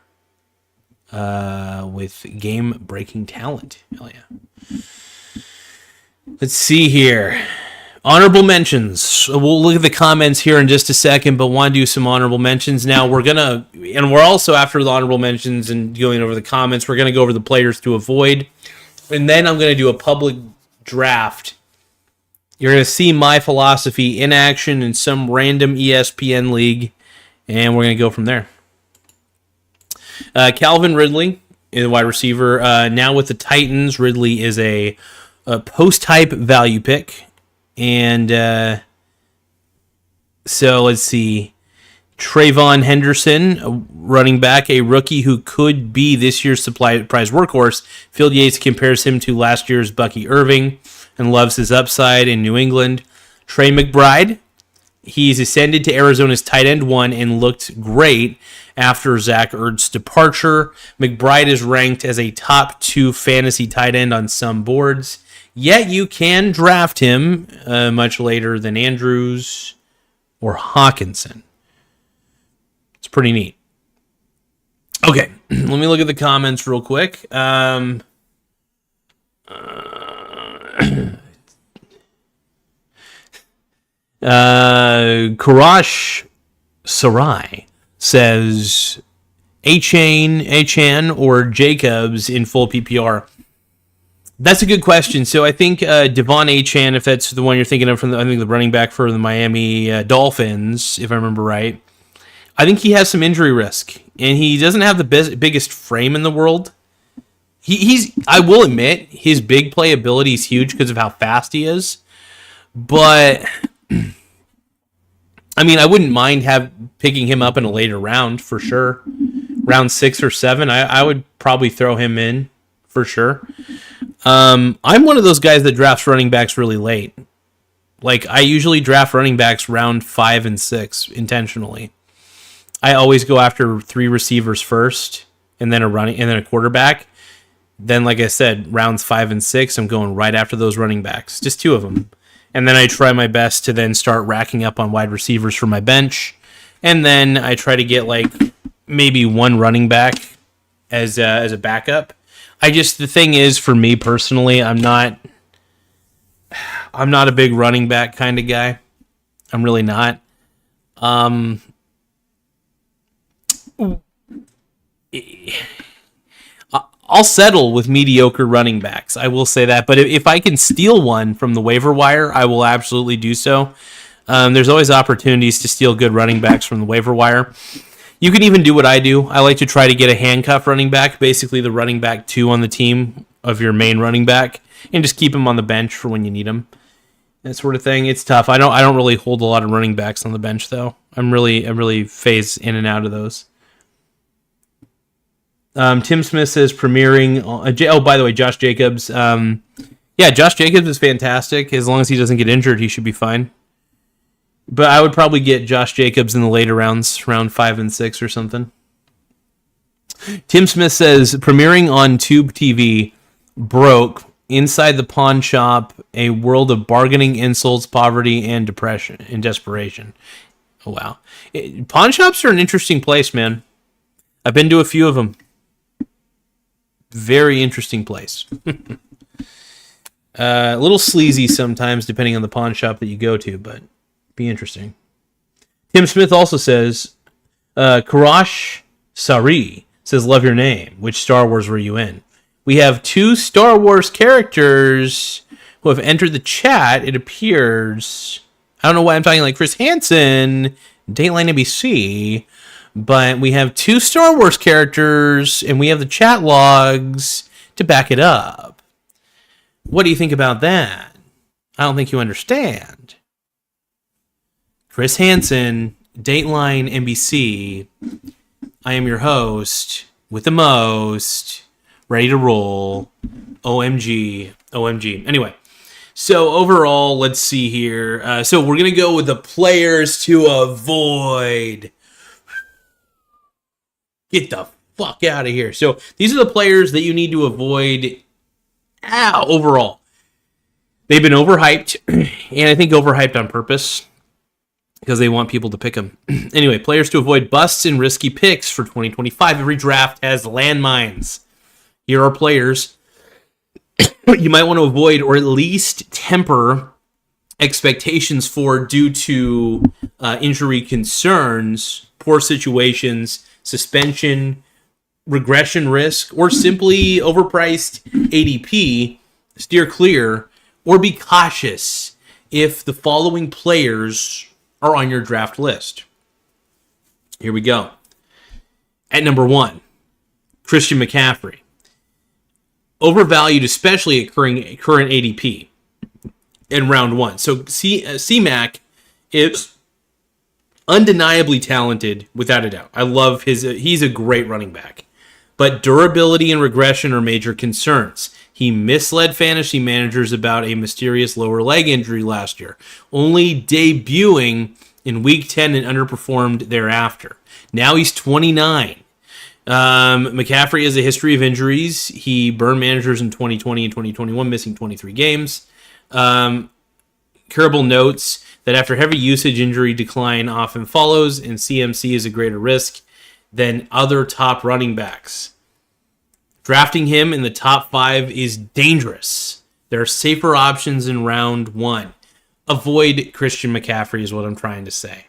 with game-breaking talent. Hell yeah. Let's see here. Honorable mentions. We'll look at the comments here in just a second, but want to do some honorable mentions. Now, we're also, after the honorable mentions and going over the comments, we're going to go over the players to avoid. And then I'm going to do a public draft. You're going to see my philosophy in action in some random ESPN league, and we're going to go from there. Calvin Ridley is a wide receiver. Now with the Titans, Ridley is a post-type value pick. And so let's see. Trayvon Henderson, a running back, a rookie who could be this year's prize workhorse. Field Yates compares him to last year's Bucky Irving and loves his upside in New England. Trey McBride, he's ascended to Arizona's tight end 1 and looked great after Zach Ertz's departure. McBride is ranked as a top 2 fantasy tight end on some boards, yet you can draft him much later than Andrews or Hawkinson. It's pretty neat. Okay, let me look at the comments real quick. Karash Sarai says Achan, or Jacobs in full PPR. That's a good question. So I think Devon Achan, if that's the one you're thinking of from the running back for the Miami Dolphins, if I remember right, I think he has some injury risk, and he doesn't have the biggest frame in the world. I will admit, his big playability is huge because of how fast he is, but I mean, I wouldn't mind picking him up in a later round for sure. Round 6 or 7, I would probably throw him in for sure. I'm one of those guys that drafts running backs really late. Like, I usually draft running backs round 5 and 6 intentionally. I always go after 3 receivers first, and then a quarterback. Then, like I said, rounds 5 and 6, I'm going right after those running backs, just 2 of them. And then I try my best to then start racking up on wide receivers for my bench, and then I try to get like maybe 1 running back as a backup. The thing is, for me personally, I'm not a big running back kind of guy. I'm really not. I'll settle with mediocre running backs. I will say that. But if I can steal one from the waiver wire, I will absolutely do so. There's always opportunities to steal good running backs from the waiver wire. You can even do what I do. I like to try to get a handcuff running back, basically the running back 2 on the team of your main running back, and just keep him on the bench for when you need him. That sort of thing. It's tough. I don't really hold a lot of running backs on the bench though. I really phase in and out of those. Tim Smith says premiering. By the way, Josh Jacobs. Josh Jacobs is fantastic. As long as he doesn't get injured, he should be fine. But I would probably get Josh Jacobs in the later rounds, round 5 and 6 or something. Tim Smith says premiering on Tube TV broke inside the pawn shop, a world of bargaining, insults, poverty, and depression and desperation. Oh wow, pawn shops are an interesting place, man. I've been to a few of them. Very interesting place. A little sleazy sometimes, depending on the pawn shop that you go to, but be interesting. Tim Smith also says, Karash Sari says, love your name. Which Star Wars were you in? We have 2 Star Wars characters who have entered the chat, it appears. I don't know why I'm talking like Chris Hansen, Dateline NBC, but we have 2 Star Wars characters, and we have the chat logs to back it up. What do you think about that? I don't think you understand. Chris Hansen, Dateline NBC. I am your host with the most, ready to roll. OMG, OMG. Anyway, so overall, let's see here. So we're going to go with the players to avoid. Get the fuck out of here. So these are the players that you need to avoid overall. They've been overhyped, and I think overhyped on purpose because they want people to pick them. Anyway, players to avoid busts and risky picks for 2025. Every draft has landmines. Here are players you might want to avoid or at least temper expectations for due to injury concerns, poor situations, suspension, regression risk, or simply overpriced ADP. Steer clear or be cautious if the following players are on your draft list. Here we go. At number 1, Christian McCaffrey. Overvalued, especially at current ADP in round 1. So C-Mac is undeniably talented, without a doubt. I love he's a great running back. But durability and regression are major concerns. He misled fantasy managers about a mysterious lower leg injury last year, only debuting in week 10 and underperformed thereafter. Now he's 29. McCaffrey has a history of injuries. He burned managers in 2020 and 2021, missing 23 games. Carable notes that after heavy usage, injury decline often follows, and CMC is a greater risk than other top running backs. Drafting him in the top 5 is dangerous. There are safer options in round 1. Avoid Christian McCaffrey is what I'm trying to say.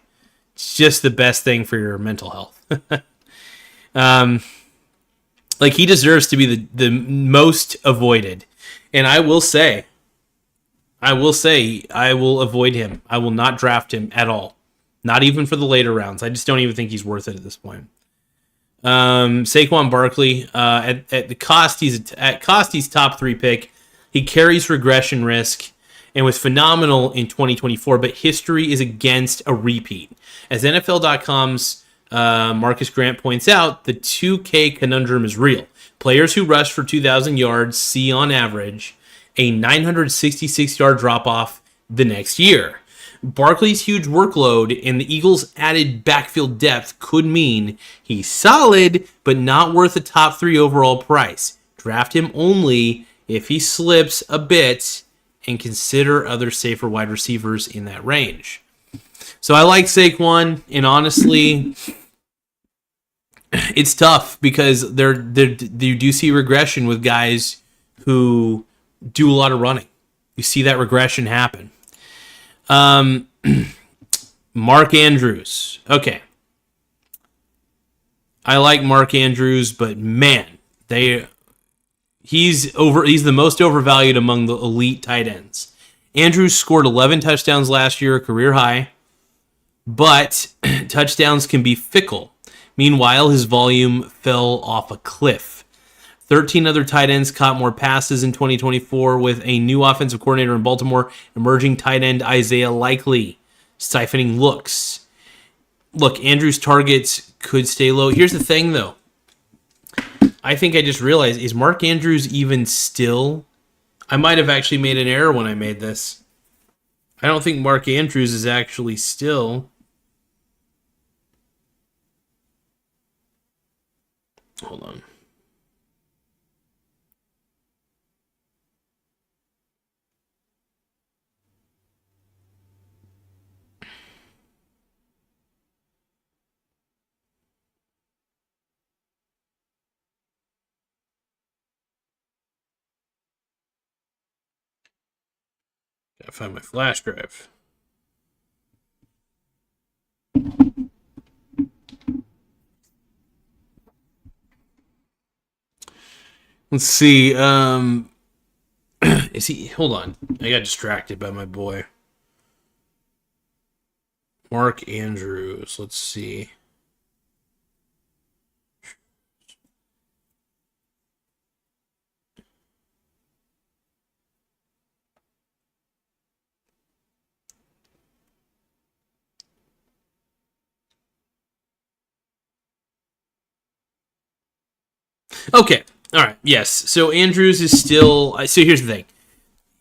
It's just the best thing for your mental health. Like, he deserves to be the most avoided. And I will say, I will avoid him. I will not draft him at all. Not even for the later rounds. I just don't even think he's worth it at this point. Saquon Barkley, at the cost, he's top 3 pick. He carries regression risk and was phenomenal in 2024, but history is against a repeat. As NFL.com's Marcus Grant points out, the 2K conundrum is real. Players who rush for 2,000 yards see on average a 966-yard drop-off the next year. Barkley's huge workload and the Eagles' added backfield depth could mean he's solid, but not worth a top 3 overall price. Draft him only if he slips a bit and consider other safer wide receivers in that range. So I like Saquon, and honestly, it's tough because you do see regression with guys who do a lot of running. You see that regression happen. Mark Andrews. Okay. I like Mark Andrews, but man, he's the most overvalued among the elite tight ends. Andrews scored 11 touchdowns last year, a career high, but touchdowns can be fickle. Meanwhile, his volume fell off a cliff. 13 other tight ends caught more passes in 2024 with a new offensive coordinator in Baltimore, emerging tight end Isaiah Likely, siphoning looks. Look, Andrews' targets could stay low. Here's the thing, though. I think I just realized, is Mark Andrews even still? I might have actually made an error when I made this. I don't think Mark Andrews is actually still. Hold on. Gotta find my flash drive. Let's see. Is he? Hold on. I got distracted by my boy. Mark Andrews. Let's see. Okay. All right. Yes. So Andrews is still. So here's the thing.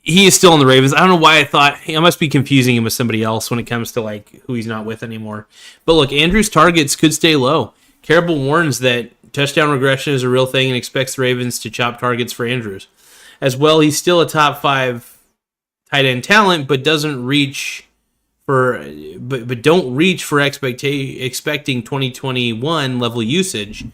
He is still on the Ravens. I don't know why I thought I must be confusing him with somebody else when it comes to like who he's not with anymore. But look, Andrews' targets could stay low. Carroll warns that touchdown regression is a real thing and expects the Ravens to chop targets for Andrews. As well, he's still a top 5 tight end talent, but doesn't reach for but don't reach for expecting 2021 level usage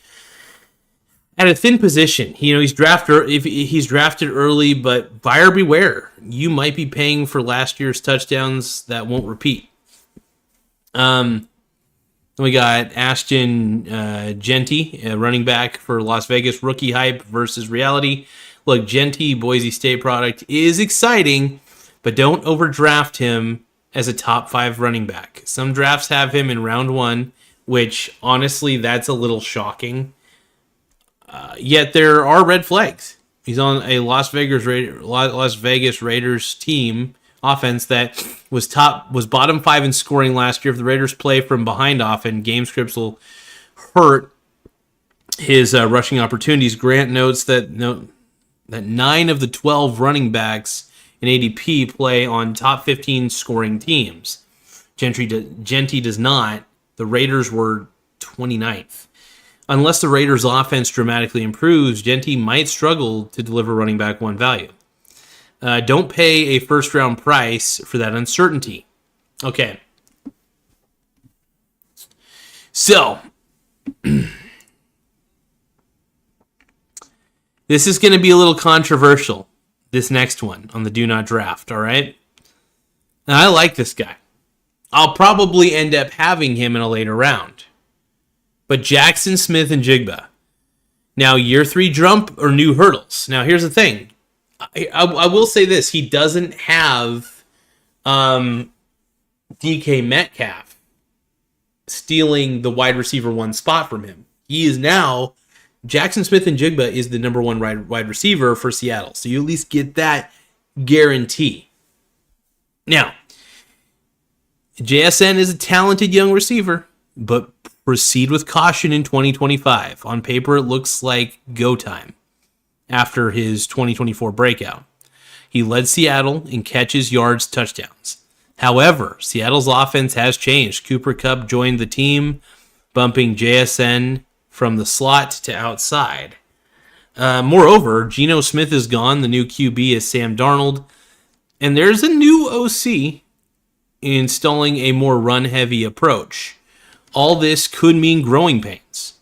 at a thin position. He's drafted if he's drafted early, but buyer beware. You might be paying for last year's touchdowns that won't repeat. We got Ashton Genty, running back for Las Vegas. Rookie hype versus reality. Look, Genty, Boise State product, is exciting, but don't overdraft him as a top 5 running back. Some drafts have him in round 1, which honestly, that's a little shocking. Yet there are red flags. He's on a Las Vegas Raiders team offense that was bottom 5 in scoring last year. If the Raiders play from behind often, game scripts will hurt his rushing opportunities. Grant notes that 9 of the 12 running backs in ADP play on top 15 scoring teams. Genty does not. The Raiders were 29th. Unless the Raiders' offense dramatically improves, Genty might struggle to deliver running back 1 value. Don't pay a first-round price for that uncertainty. Okay. So, this is going to be a little controversial, this next one on the Do Not Draft, all right? Now, I like this guy. I'll probably end up having him in a later round. But Jackson Smith and Jigba. Now, year 3 jump or new hurdles? Now, here's the thing. I will say this. He doesn't have DK Metcalf stealing the wide receiver 1 spot from him. He is now, Jackson Smith and Jigba is the number 1 wide receiver for Seattle. So you at least get that guarantee. Now, JSN is a talented young receiver, but proceed with caution in 2025. On paper, it looks like go time after his 2024 breakout. He led Seattle in catches, yards, touchdowns. However, Seattle's offense has changed. Cooper Kupp joined the team, bumping JSN from the slot to outside. Moreover, Geno Smith is gone. The new QB is Sam Darnold. And there's a new OC installing a more run-heavy approach. All this could mean growing pains.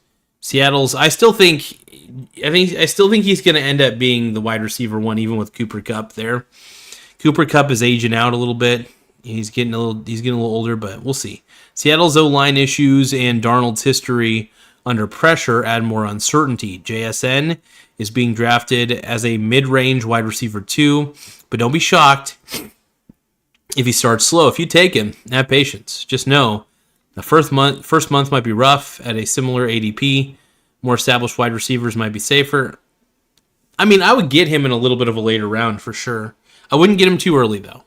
I still think he's going to end up being the wide receiver 1, even with Cooper Kupp there. Cooper Kupp is aging out a little bit. He's getting a little older, but we'll see. Seattle's O-line issues and Darnold's history under pressure add more uncertainty. JSN is being drafted as a mid-range wide receiver 2, but don't be shocked if he starts slow. If you take him, have patience. Just know the first month might be rough at a similar ADP. More established wide receivers might be safer. I mean, I would get him in a little bit of a later round for sure. I wouldn't get him too early though.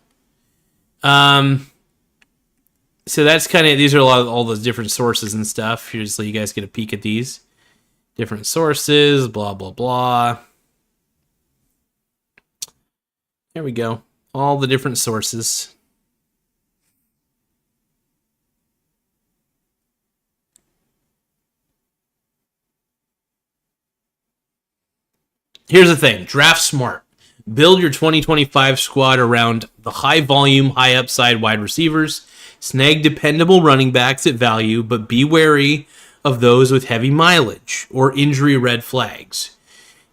So that's kind of, these are all those different sources and stuff. Here's so you guys get a peek at these different sources. Blah blah blah. There we go. All the different sources. Here's the thing. Draft smart. Build your 2025 squad around the high volume, high upside wide receivers. Snag dependable running backs at value, but be wary of those with heavy mileage or injury red flags.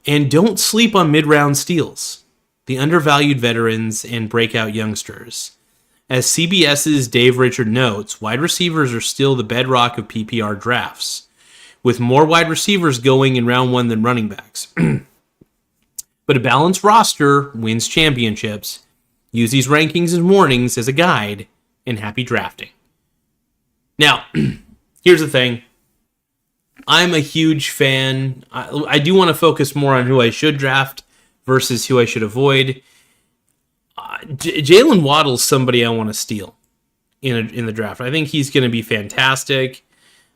And don't sleep on mid-round steals, the undervalued veterans and breakout youngsters. As CBS's Dave Richard notes, wide receivers are still the bedrock of PPR drafts, with more wide receivers going in round 1 than running backs. But a balanced roster wins championships. Use these rankings and warnings as a guide, and happy drafting. Now, here's the thing. I'm a huge fan. I do want to focus more on who I should draft versus who I should avoid. Jalen Waddle's somebody I want to steal in the draft. I think he's going to be fantastic.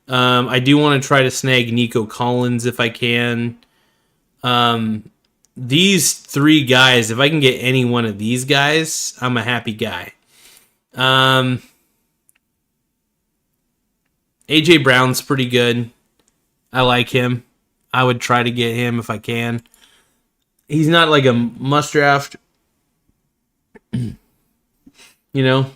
I do want to try to snag Nico Collins if I can. These three guys, if I can get any one of these guys, I'm a happy guy. AJ Brown's pretty good. I like him. I would try to get him if I can. He's not like a must draft, you know.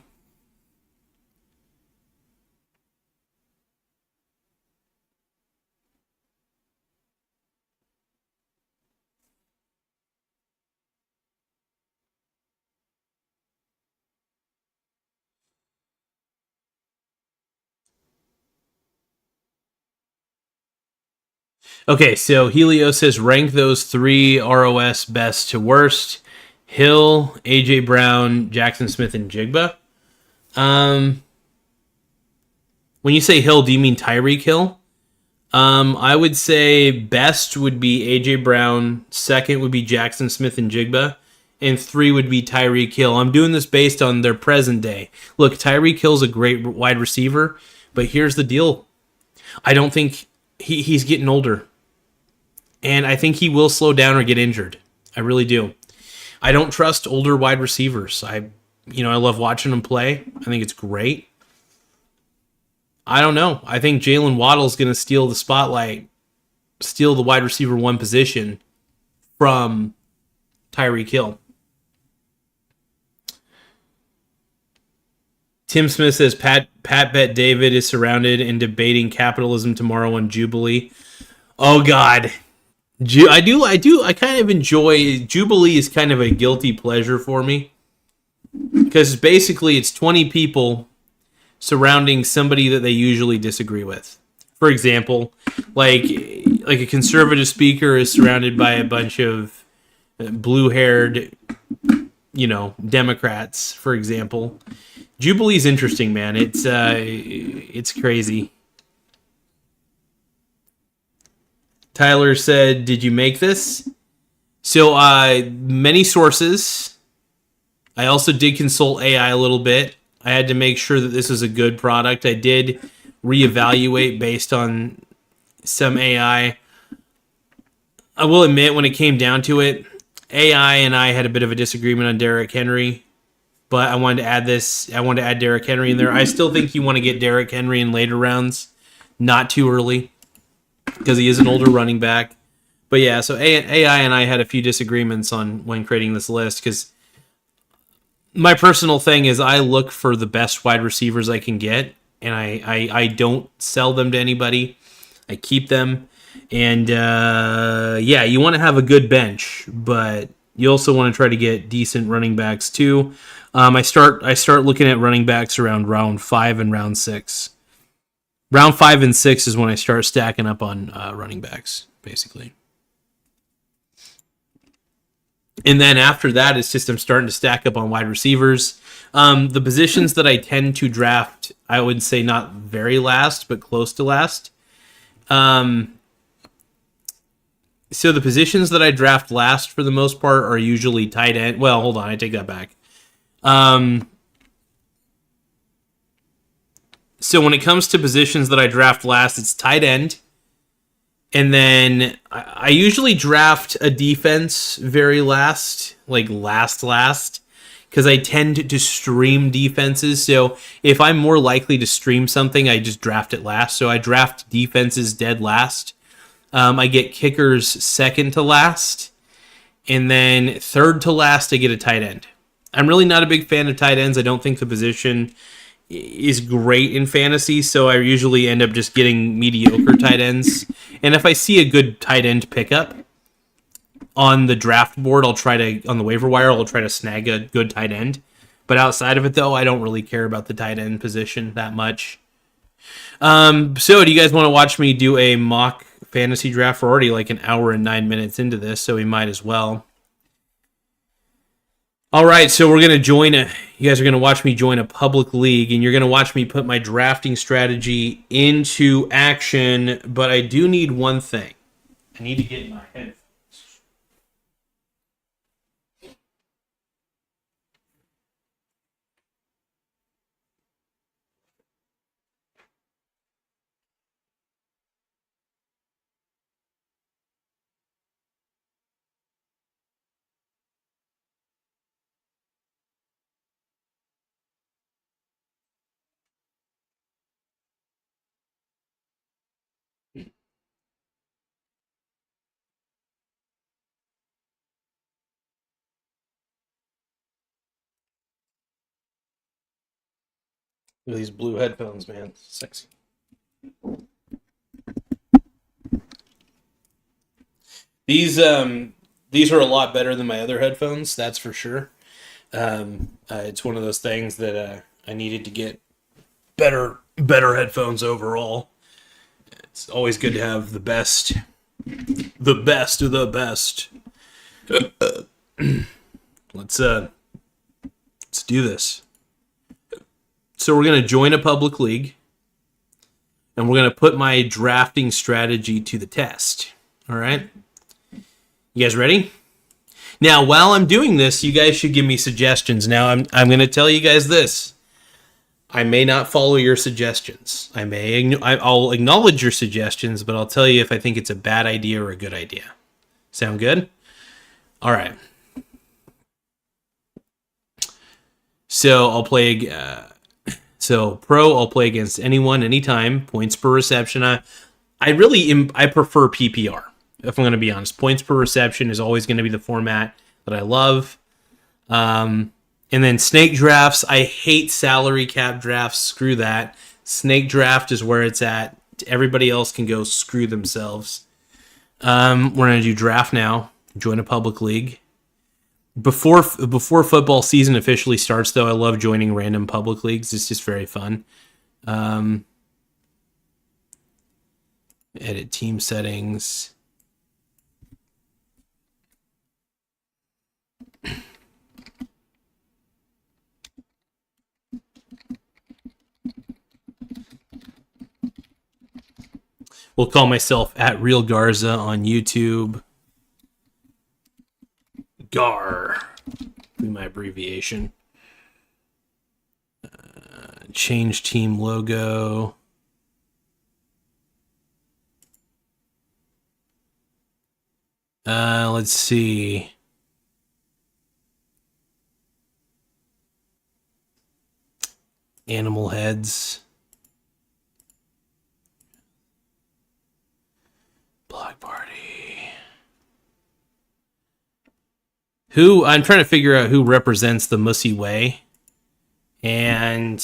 Okay, so Helio says rank those three ROS best to worst. Hill, AJ Brown, Jackson Smith, and Jigba. When you say Hill, do you mean Tyreek Hill? I would say best would be AJ Brown, second would be Jackson Smith and Jigba, and three would be Tyreek Hill. I'm doing this based on their present day. Look, Tyreek Hill's a great wide receiver, but here's the deal. I don't think he's getting older. And I think he will slow down or get injured. I really do. I don't trust older wide receivers. I love watching them play. I think it's great. I don't know. I think Jalen Waddle's going to steal the spotlight, steal the wide receiver one position from Tyreek Hill. Tim Smith says Pat Bet David is surrounded and debating capitalism tomorrow on Jubilee. Oh God. I kind of enjoy Jubilee is kind of a guilty pleasure for me because basically it's 20 people surrounding somebody that they usually disagree with. For example, like a conservative speaker is surrounded by a bunch of blue-haired, Democrats, for example. Jubilee's interesting, man. It's crazy. Tyler said, did you make this? So, many sources. I also did consult AI a little bit. I had to make sure that this is a good product. I did reevaluate based on some AI. I will admit, when it came down to it, AI and I had a bit of a disagreement on Derrick Henry. But I wanted to add this. I wanted to add Derrick Henry in there. I still think you want to get Derrick Henry in later rounds. Not too early. Because he is an older running back. But yeah, so AI and I had a few disagreements on when creating this list, because my personal thing is I look for the best wide receivers I can get, and I don't sell them to anybody. I keep them. And you want to have a good bench, but you also want to try to get decent running backs too. I start looking at running backs around round 5 and round 6. Round 5 and 6 is when I start stacking up on running backs, basically. And then after that, it's just I'm starting to stack up on wide receivers. The positions that I tend to draft, I would say not very last, but close to last. So the positions that I draft last for the most part are usually tight end. Well, hold on, I take that back. So when it comes to positions that I draft last, it's tight end. And then I usually draft a defense very last, like last, because I tend to stream defenses. So if I'm more likely to stream something, I just draft it last. So I draft defenses dead last. I get kickers second to last. And then third to last, I get a tight end. I'm really not a big fan of tight ends. I don't think the position is great in fantasy, so I usually end up just getting mediocre tight ends. And if I see a good tight end pickup on the draft board, on the waiver wire, I'll try to snag a good tight end. But outside of it, though, I don't really care about the tight end position that much. So do you guys want to watch me do a mock fantasy draft? We're already like an hour and 9 minutes into this, so we might as well. All right, so we're gonna join a. You guys are gonna watch me join a public league, and you're gonna watch me put my drafting strategy into action. But I do need one thing. I need to get my headphones. Look at these blue headphones, man. Sexy. These are a lot better than my other headphones, that's for sure. It's one of those things that I needed to get better headphones overall. It's always good to have the best of the best. Let's do this. So we're gonna join a public league, and we're gonna put my drafting strategy to the test. All right, you guys ready? Now, while I'm doing this, you guys should give me suggestions. Now, I'm gonna tell you guys this. I may not follow your suggestions. I'll acknowledge your suggestions, but I'll tell you if I think it's a bad idea or a good idea. Sound good? All right. So I'll play. So pro, I'll play against anyone, anytime. Points per reception. I prefer PPR. If I'm going to be honest, points per reception is always going to be the format that I love. And then snake drafts. I hate salary cap drafts. Screw that. Snake draft is where it's at. Everybody else can go screw themselves. We're going to do draft now. Join a public league. Before football season officially starts, though, I love joining random public leagues. It's just very fun. Edit team settings. We'll call myself at Real Garza on YouTube. GAR. Be my abbreviation. Change team logo. Let's see. Animal heads. Block party. I'm trying to figure out who represents the Mussy Way. And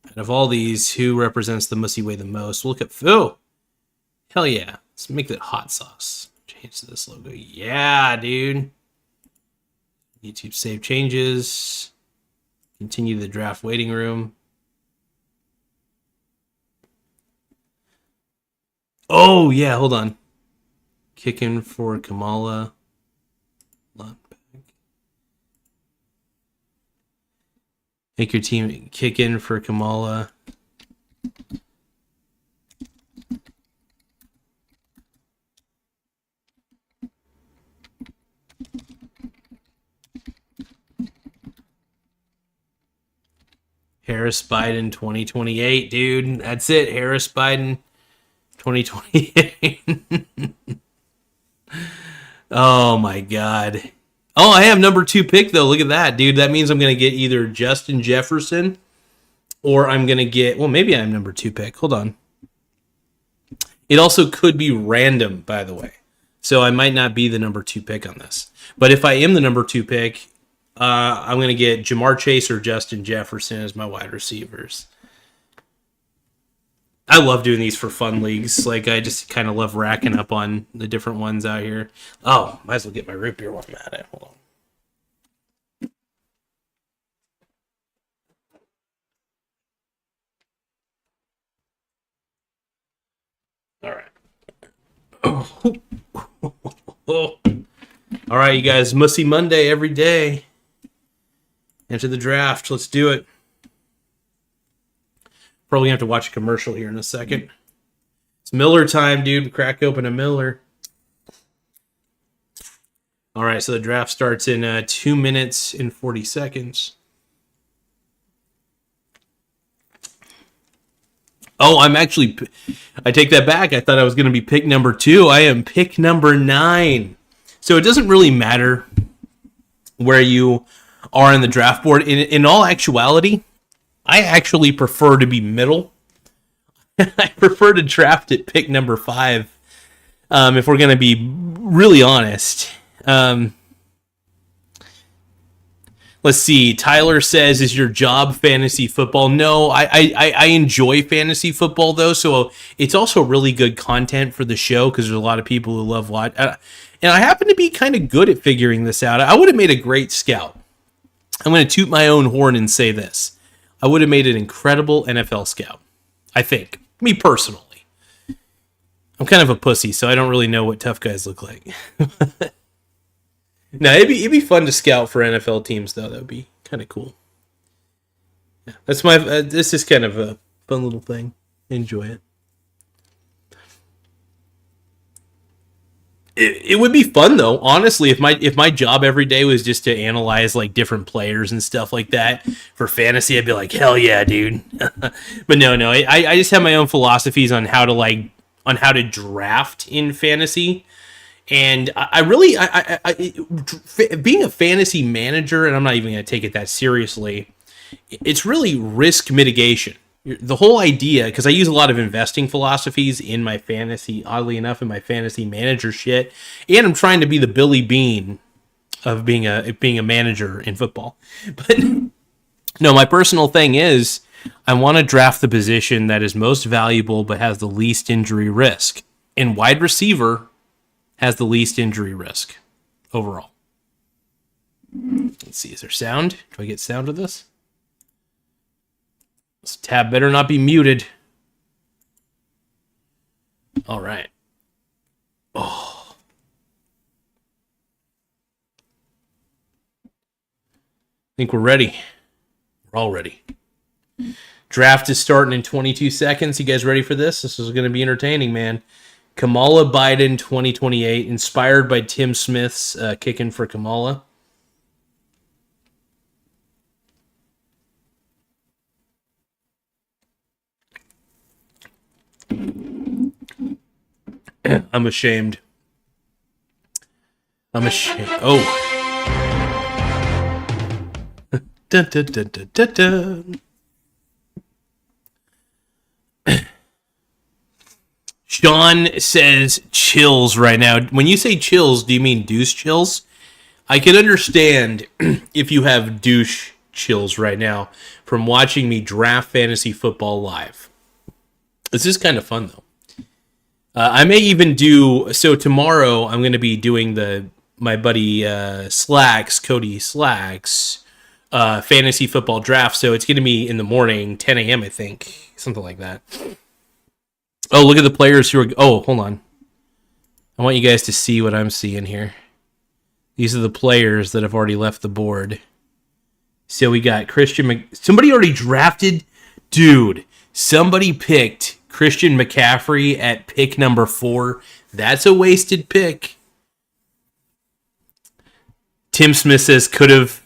out of all these, who represents the Mussy Way the most? We'll look at hell yeah. Let's make that hot sauce. Change to this logo. Yeah, dude. YouTube save changes. Continue the draft waiting room. Oh, yeah, hold on. Kicking for Kamala. Make your team kick in for Kamala. Harris Biden 2028, dude. That's it. Harris Biden 2028. Oh my God. Oh, I have number 2 pick though. Look at that, dude. That means I'm gonna get either Justin Jefferson or I'm gonna get. Well, maybe I'm number 2 pick. Hold on. It also could be random, by the way. So I might not be the number 2 pick on this. But if I am the number 2 pick, I'm going to get Jamar Chase or Justin Jefferson as my wide receivers. I love doing these for fun leagues. Like, I just kind of love racking up on the different ones out here. Oh, might as well get my root beer while I'm at it. Hold on. All right. Oh. All right, you guys, Mussy Monday every day. Enter the draft. Let's do it. Probably have to watch a commercial here in a second. It's Miller time, dude. Crack open a Miller. All right, so the draft starts in 2 minutes and 40 seconds. Oh, I take that back. I thought I was going to be pick number 2. I am pick number 9. So it doesn't really matter where you are in the draft board. In all actuality, I actually prefer to be middle. I prefer to draft at pick number 5, if we're going to be really honest. Let's see. Tyler says, "Is your job fantasy football?" No, I enjoy fantasy football though, so it's also really good content for the show because there's a lot of people who love watch. And I happen to be kind of good at figuring this out. I would have made a great scout. I'm going to toot my own horn and say this: I would have made an incredible NFL scout. I think, me personally. I'm kind of a pussy, so I don't really know what tough guys look like. No, it'd be fun to scout for NFL teams, though. That would be kind of cool. Yeah, that's my. This is kind of a fun little thing. Enjoy it. It would be fun though, honestly, if my job every day was just to analyze like different players and stuff like that for fantasy. I'd be like, hell yeah, dude. But no, I just have my own philosophies on how to draft in fantasy. And being a fantasy manager, and I'm not even going to take it that seriously, it's really risk mitigation. The whole idea, because I use a lot of investing philosophies in my fantasy, oddly enough, in my fantasy manager shit, and I'm trying to be the Billy Bean of being a manager in football. But no, my personal thing is I want to draft the position that is most valuable but has the least injury risk. And wide receiver has the least injury risk overall. Let's see, is there sound? Do I get sound with this? This tab better not be muted. All right. Oh. I think we're ready. We're all ready. Draft is starting in 22 seconds. You guys ready for this? This is going to be entertaining, man. Kamala Biden 2028, inspired by Tim Smith's Kicking for Kamala. I'm ashamed. Oh. Dun, dun, dun, dun, dun, dun. Sean says chills right now. When you say chills, do you mean douche chills? I can understand if you have douche chills right now from watching me draft fantasy football live. This is kind of fun, though. I may even do... So tomorrow, I'm going to be doing my buddy Cody Slacks, fantasy football draft. So it's going to be in the morning, 10 a.m., I think. Something like that. Oh, look at the players who are... Oh, hold on. I want you guys to see what I'm seeing here. These are the players that have already left the board. So we got Somebody already drafted... Dude, somebody picked Christian McCaffrey at pick number 4. That's a wasted pick. Tim Smith says could have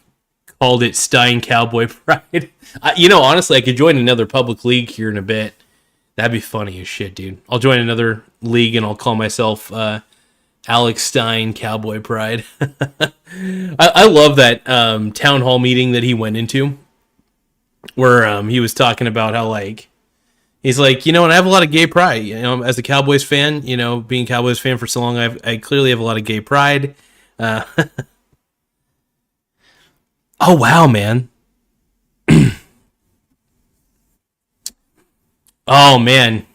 called it Stein Cowboy Pride. Honestly, I could join another public league here in a bit. That'd be funny as shit, dude. I'll join another league and I'll call myself Alex Stein Cowboy Pride. I love that town hall meeting that he went into where he was talking about how, like, he's like, and I have a lot of gay pride. As a Cowboys fan, being a Cowboys fan for so long, I clearly have a lot of gay pride. Oh, wow, man. Oh, man.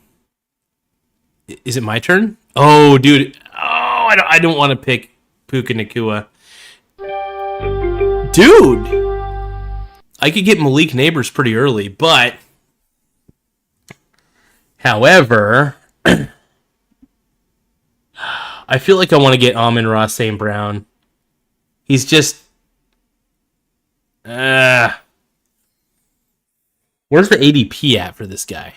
Is it my turn? Oh, dude. Oh, I don't want to pick Puka Nacua. Dude! I could get Malik Neighbors pretty early, but... However... I feel like I want to get Amon-Ra St. Brown He's just... where's the ADP at for this guy?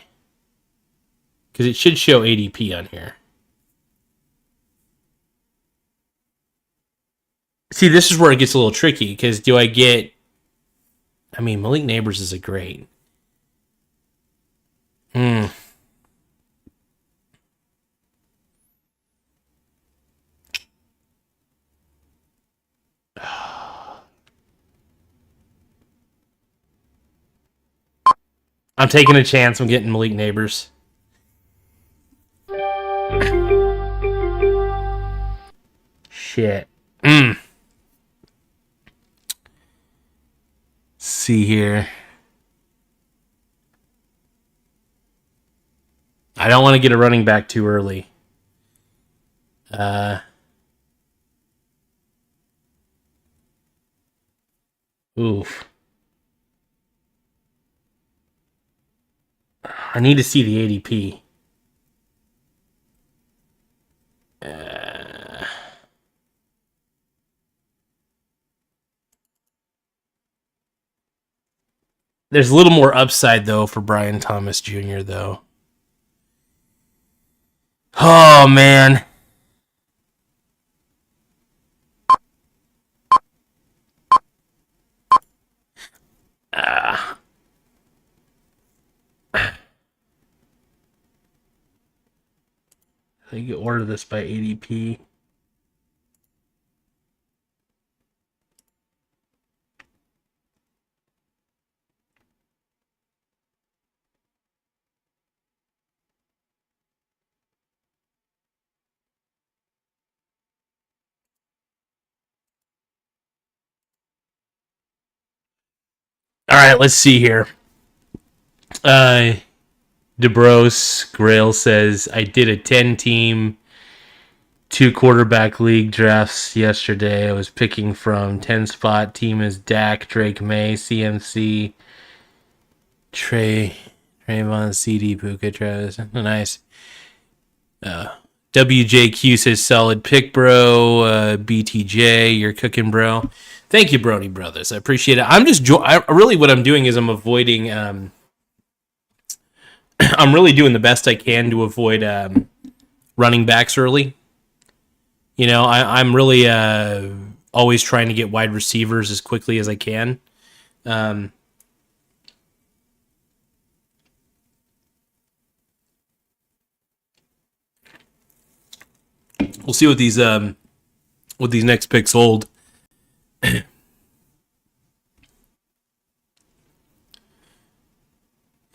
Because it should show ADP on here. See, this is where it gets a little tricky, because do I get... I mean, Malik Neighbors is a great... I'm taking a chance. I'm getting Malik Neighbors. Shit. See here. I don't want to get a running back too early. Oof. I need to see the ADP. There's a little more upside, though, for Brian Thomas Jr., though. Oh, man. I think you order this by ADP. All right, let's see here. DeBrose Grail says, I did a 10-team, 2-quarterback league drafts yesterday. I was picking from 10-spot. Team is Dak, Drake May, CMC, Trayvon, CD, Puka, Travis. Nice. WJQ says, solid pick, bro. BTJ, you're cooking, bro. Thank you, Brony Brothers. I appreciate it. I'm just really what I'm doing is I'm avoiding. I'm really doing the best I can to avoid running backs early. You know, I'm really always trying to get wide receivers as quickly as I can. We'll see what these next picks hold.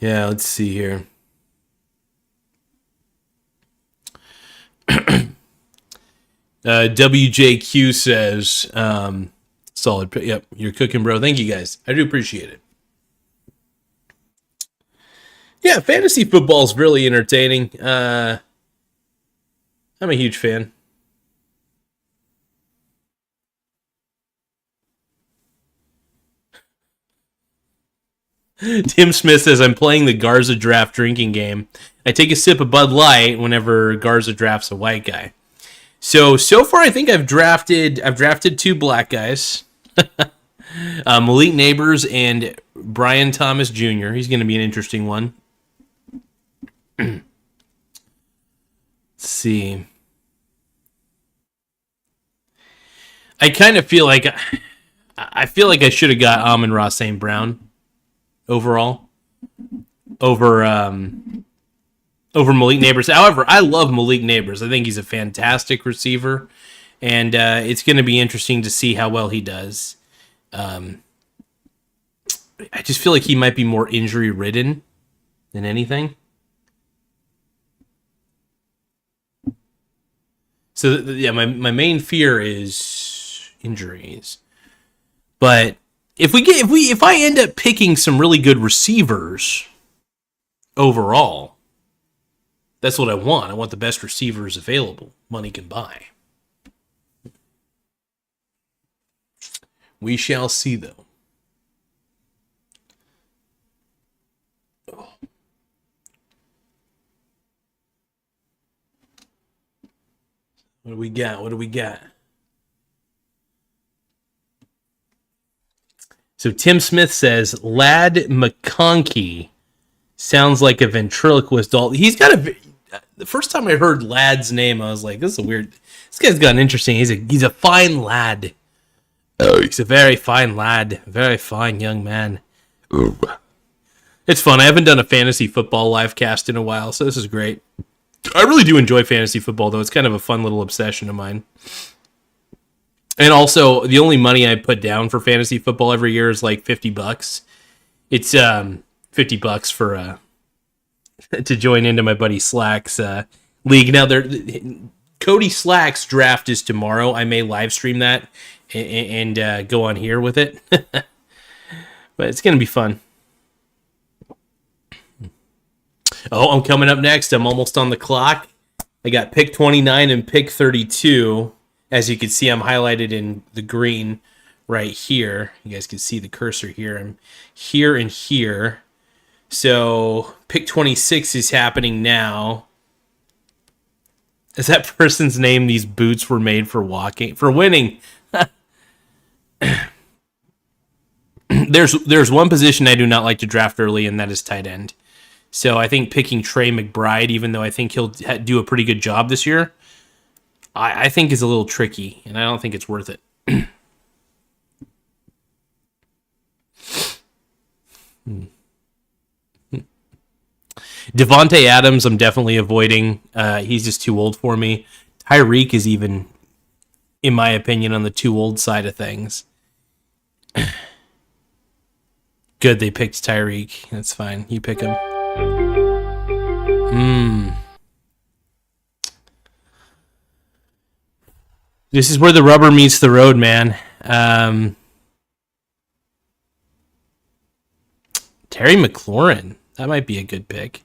Yeah, let's see here. WJQ says, solid. Yep, you're cooking, bro. Thank you, guys. I do appreciate it. Yeah, fantasy football is really entertaining. I'm a huge fan. Tim Smith says, I'm playing the Garza draft drinking game. I take a sip of Bud Light whenever Garza drafts a white guy. So far, I think I've drafted 2 black guys. Malik Neighbors and Brian Thomas Jr. He's going to be an interesting one. Let's see. I kind of feel like I should have got Amon-Ra St. Brown overall over Malik Neighbors. However, I love Malik Neighbors. I think he's a fantastic receiver, and it's going to be interesting to see how well he does. I just feel like he might be more injury-ridden than anything. So, yeah, my main fear is injuries. But if I end up picking some really good receivers overall, that's what I want. I want the best receivers available. Money can buy. We shall see, though. What do we got? So Tim Smith says, Lad McConkey sounds like a ventriloquist doll. He's got a... The first time I heard Lad's name, I was like, this is a weird... This guy's got an interesting... He's a fine lad. Oh, he's a very fine lad. Very fine young man. Ooh. It's fun. I haven't done a fantasy football live cast in a while, so this is great. I really do enjoy fantasy football, though. It's kind of a fun little obsession of mine. And also, the only money I put down for fantasy football every year is like $50. It's $50 for to join into my buddy Slack's league. Now, Cody Slack's draft is tomorrow. I may live stream that and go on here with it. But it's going to be fun. Oh, I'm coming up next. I'm almost on the clock. I got pick 29 and pick 32. As you can see, I'm highlighted in the green right here. You guys can see the cursor here. I'm here and here. So pick 26 is happening now. Is that person's name? These boots were made for walking, for winning. There's one position I do not like to draft early, and that is tight end. So I think picking Trey McBride, even though I think he'll do a pretty good job this year, I think is a little tricky, and I don't think it's worth it. Devontae Adams, I'm definitely avoiding. He's just too old for me. Tyreek is even, in my opinion, on the too old side of things. Good, they picked Tyreek. That's fine. You pick him. This is where the rubber meets the road, man. Terry McLaurin. That might be a good pick.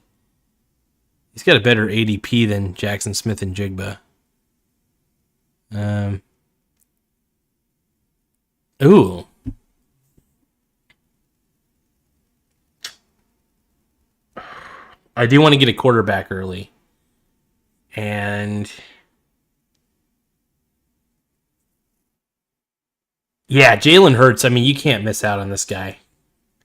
He's got a better ADP than Jackson Smith and Jigba. Ooh. I do want to get a quarterback early. And yeah, Jalen Hurts. I mean, you can't miss out on this guy.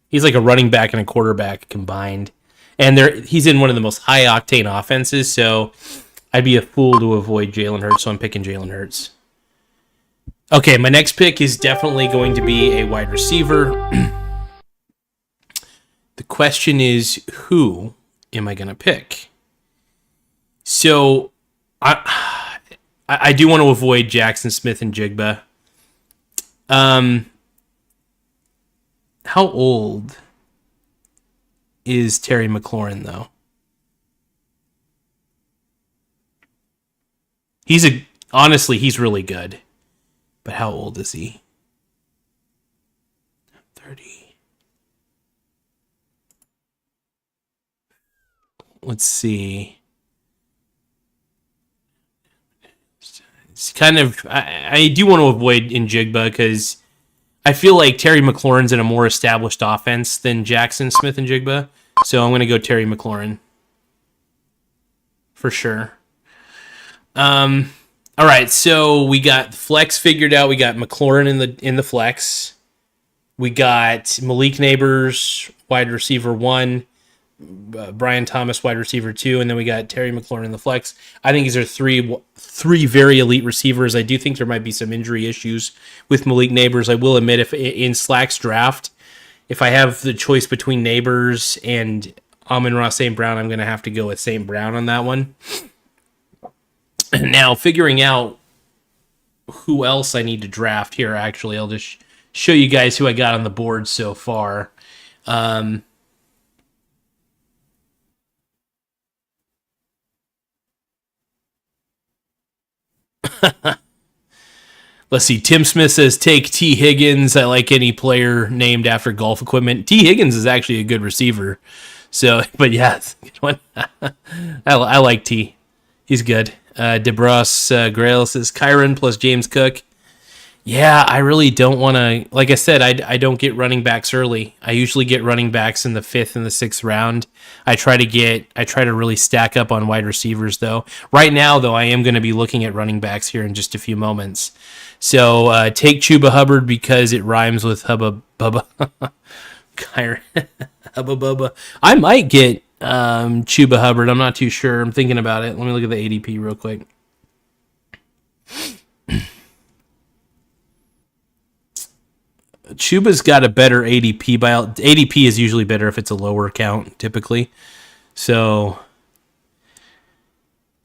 He's like a running back and a quarterback combined. And he's in one of the most high-octane offenses, so I'd be a fool to avoid Jalen Hurts, so I'm picking Jalen Hurts. Okay, my next pick is definitely going to be a wide receiver. The question is, who am I going to pick? So, I do want to avoid Jackson Smith and Jigba. How old is Terry McLaurin, though? Honestly, he's really good. But how old is he? 30. Let's see. It's kind of... I do want to avoid Njigba because I feel like Terry McLaurin's in a more established offense than Jackson Smith and Jigba. So I'm going to go Terry McLaurin. For sure. All right, so we got flex figured out. We got McLaurin in the flex. We got Malik Neighbors, wide receiver 1. Brian Thomas, wide receiver 2, and then we got Terry McLaurin in the flex. I think these are three very elite receivers. I do think there might be some injury issues with Malik Neighbors. I will admit, if in Slack's draft, if I have the choice between Neighbors and Amon-Ra St. Brown, I'm going to have to go with St. Brown on that one. Now, figuring out who else I need to draft here, actually, I'll just show you guys who I got on the board so far. Let's see. Tim Smith says, take T. Higgins. I like any player named after golf equipment. T. Higgins is actually a good receiver. So, but yeah, it's a good one. I like T. He's good. DeBrus Grail says Kyron plus James Cook. Yeah, I really don't want to. Like I said, I don't get running backs early. I usually get running backs in the 5th and the 6th round. I try to really stack up on wide receivers though. Right now though, I am going to be looking at running backs here in just a few moments. So take Chuba Hubbard because it rhymes with Hubba Bubba. Hubba Bubba. I might get Chuba Hubbard. I'm not too sure. I'm thinking about it. Let me look at the ADP real quick. Chuba's got a better ADP. ADP is usually better if it's a lower count, typically. So,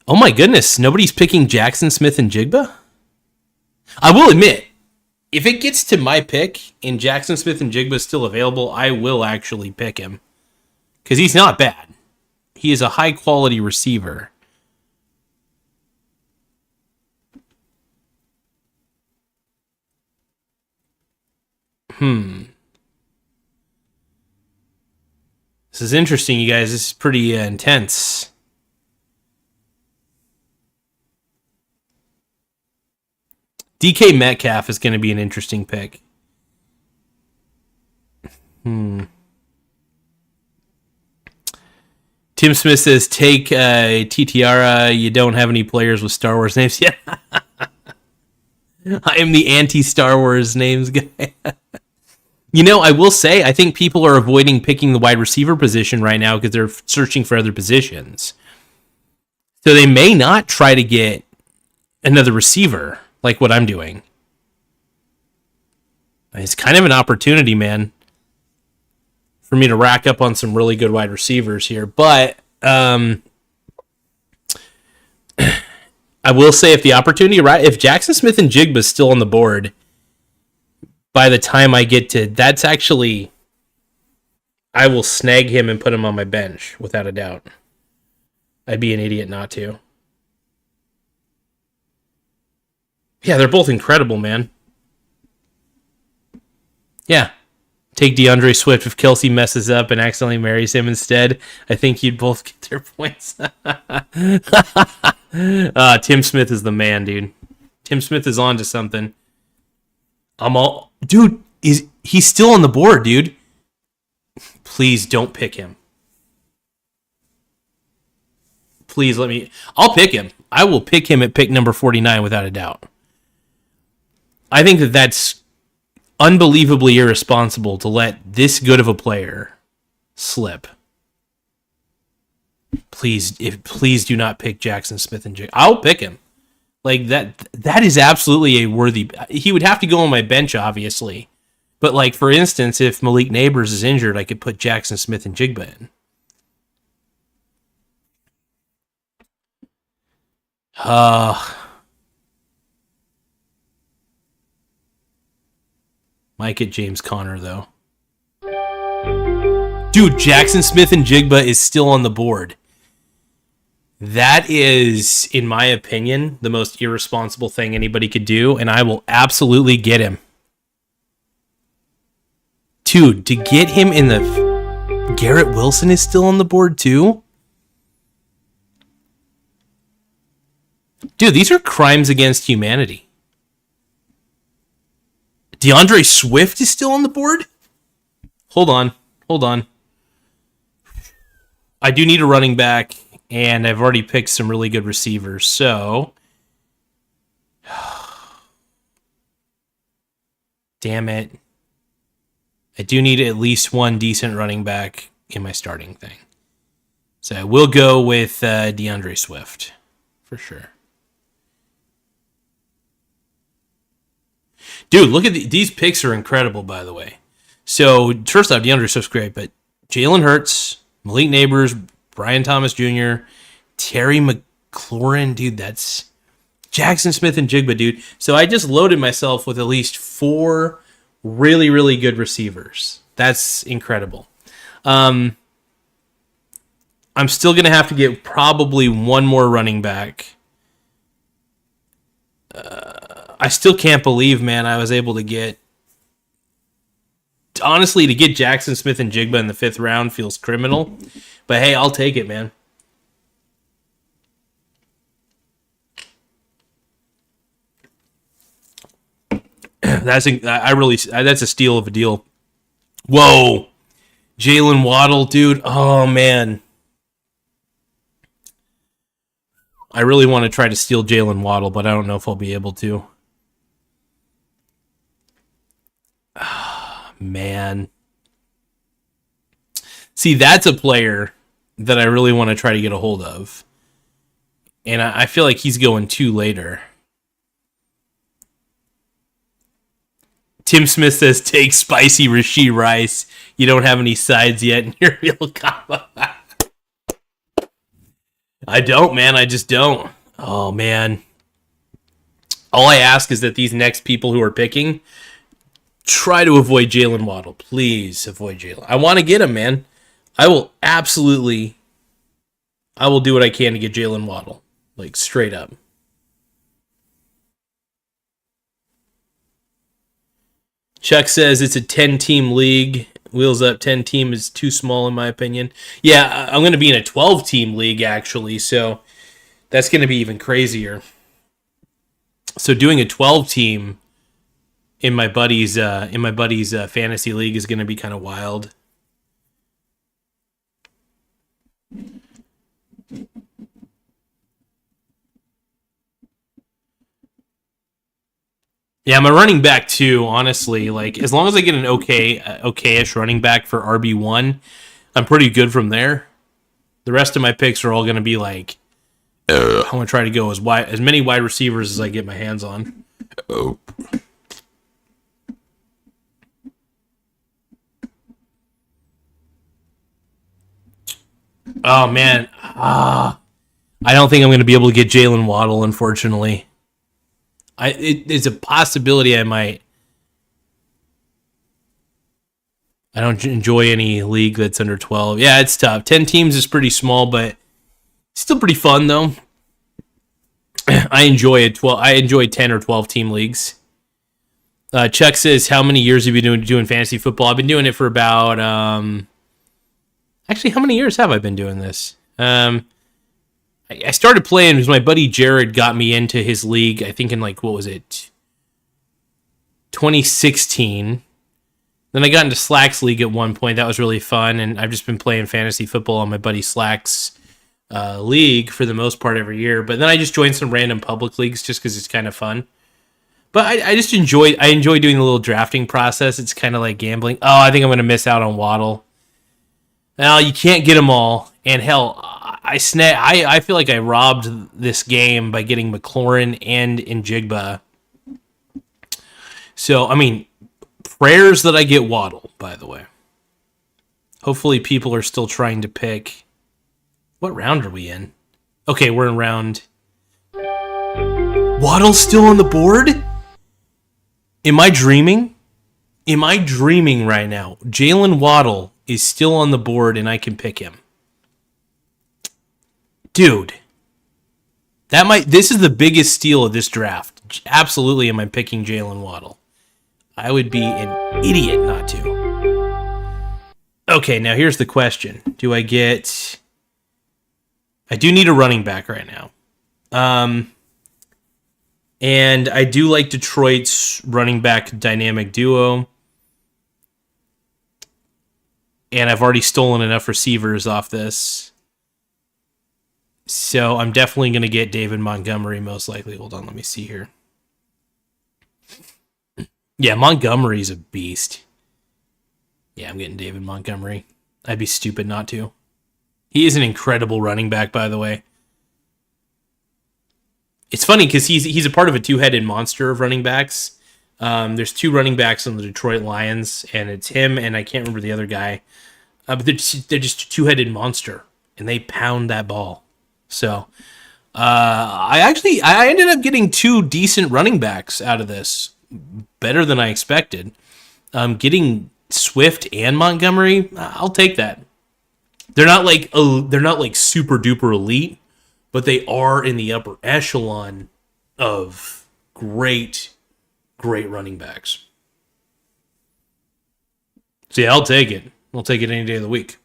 oh my goodness, nobody's picking Jackson Smith and Jigba? I will admit, if it gets to my pick and Jackson Smith and Jigba is still available, I will actually pick him. Because he's not bad. He is a high quality receiver. This is interesting, you guys. This is pretty intense. DK Metcalf is going to be an interesting pick. Tim Smith says, take TTR. You don't have any players with Star Wars names yet. I am the anti-Star Wars names guy. You know, I will say, I think people are avoiding picking the wide receiver position right now because they're searching for other positions. So they may not try to get another receiver like what I'm doing. It's kind of an opportunity, man, for me to rack up on some really good wide receivers here. But I will say, if the opportunity, right, if Jackson Smith and Jigba is still on the board by the time I get to, that's actually, I will snag him and put him on my bench without a doubt. I'd be an idiot not to. Yeah, they're both incredible, man. Yeah. Take DeAndre Swift if Kelsey messes up and accidentally marries him instead. I think you'd both get their points. Tim Smith is the man, dude. Tim Smith is on to something. Dude, he's still on the board, dude. Please don't pick him. Please let me. I'll pick him. I will pick him at pick number 49 without a doubt. I think that's unbelievably irresponsible to let this good of a player slip. Please do not pick Jackson Smith and Jigba. I'll pick him. Like that is absolutely a worthy. He would have to go on my bench, obviously. But like, for instance, if Malik Neighbors is injured, I could put Jackson Smith and Jigba in. Might get James Conner, though. Dude, Jackson Smith and Jigba is still on the board. That is, in my opinion, the most irresponsible thing anybody could do, and I will absolutely get him. Dude, to get him in the... Garrett Wilson is still on the board, too? Dude, these are crimes against humanity. DeAndre Swift is still on the board? Hold on. I do need a running back, and I've already picked some really good receivers, so... Damn it. I do need at least one decent running back in my starting thing. So I will go with DeAndre Swift, for sure. Dude, look at these picks are incredible, by the way. So, first off, DeAndre Swift's great, but Jalen Hurts, Malik Neighbors, Brian Thomas Jr., Terry McLaurin, dude, that's Jackson Smith and Jigba, dude. So I just loaded myself with at least 4 really, really good receivers. That's incredible. I'm still going to have to get probably one more running back. I still can't believe, man, I was able to get... Honestly, to get Jackson Smith and Jigba in the 5th round feels criminal. But hey, I'll take it, man. That's a steal of a deal. Whoa, Jalen Waddle, dude. Oh man, I really want to try to steal Jalen Waddle, but I don't know if I'll be able to. Man, see, that's a player that I really want to try to get a hold of, and I feel like he's going 2 later. Tim Smith says, take spicy Rashee Rice. You don't have any sides yet in your real combo. I don't, man. I just don't. Oh, man. All I ask is that these next people who are picking try to avoid Jalen Waddle. Please avoid Jalen. I want to get him, man. I will do what I can to get Jalen Waddle. Like, straight up. Chuck says it's a 10-team league. Wheels up, 10-team is too small in my opinion. Yeah, I'm going to be in a 12-team league, actually, so that's going to be even crazier. So doing a 12-team in my buddy's fantasy league is going to be kind of wild. Yeah, I'm a running back too, honestly. Like, as long as I get an okay-ish running back for RB1, I'm pretty good from there. The rest of my picks are all going to be like, I'm going to try to go as many wide receivers as I get my hands on. Oh. Oh, man. I don't think I'm going to be able to get Jalen Waddle, unfortunately. It's a possibility I might. I don't enjoy any league that's under 12. Yeah, it's tough. 10 teams is pretty small, but still pretty fun though. I enjoy 10 or 12 team leagues. Chuck says, "How many years have you been doing fantasy football?" I've been doing it for about. Actually, how many years have I been doing this? I started playing because my buddy Jared got me into his league, I think in like, what was it? 2016. Then I got into Slack's league at one point. That was really fun, and I've just been playing fantasy football on my buddy Slack's league for the most part every year. But then I just joined some random public leagues just because it's kind of fun. But I just enjoy doing the little drafting process. It's kind of like gambling. Oh, I think I'm going to miss out on Waddle. Now, you can't get them all. And hell, I feel like I robbed this game by getting McLaurin and Njigba. So, I mean, prayers that I get Waddle, by the way. Hopefully people are still trying to pick. What round are we in? Okay, we're in round. Waddle's still on the board? Am I dreaming? Am I dreaming right now? Jalen Waddle is still on the board and I can pick him. Dude. This is the biggest steal of this draft. Absolutely am I picking Jalen Waddle. I would be an idiot not to. Okay, now here's the question. I do need a running back right now. And I do like Detroit's running back dynamic duo. And I've already stolen enough receivers off this. So I'm definitely going to get David Montgomery most likely. Hold on, let me see here. Yeah, Montgomery's a beast. Yeah, I'm getting David Montgomery. I'd be stupid not to. He is an incredible running back, by the way. It's funny because he's a part of a two-headed monster of running backs. There's 2 running backs on the Detroit Lions, and it's him and I can't remember the other guy. But they're just a two-headed monster, and they pound that ball. So I ended up getting 2 decent running backs out of this. Better than I expected. Getting Swift and Montgomery, I'll take that. They're not like super duper elite, but they are in the upper echelon of great running backs. So yeah, I'll take it. I'll take it any day of the week.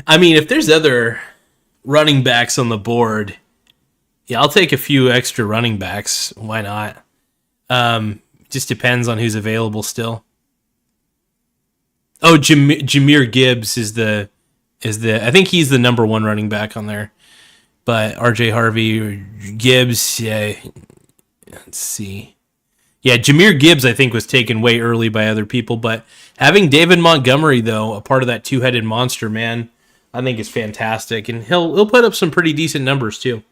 I mean, if there's other running backs on the board, yeah, I'll take a few extra running backs. Why not? Just depends on who's available still. Oh, Jahmyr Gibbs is the I think he's the number one running back on there. But RJ Harvey or Gibbs, yeah, let's see. Yeah, Jahmyr Gibbs I think was taken way early by other people, but having David Montgomery though, a part of that two-headed monster, man, I think is fantastic, and he'll put up some pretty decent numbers too.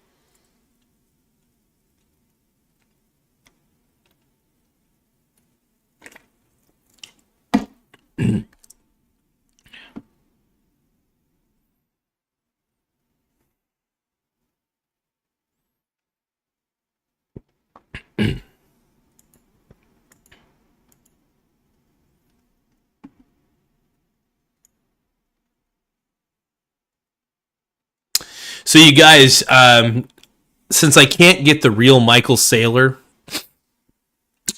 So you guys, since I can't get the real Michael Saylor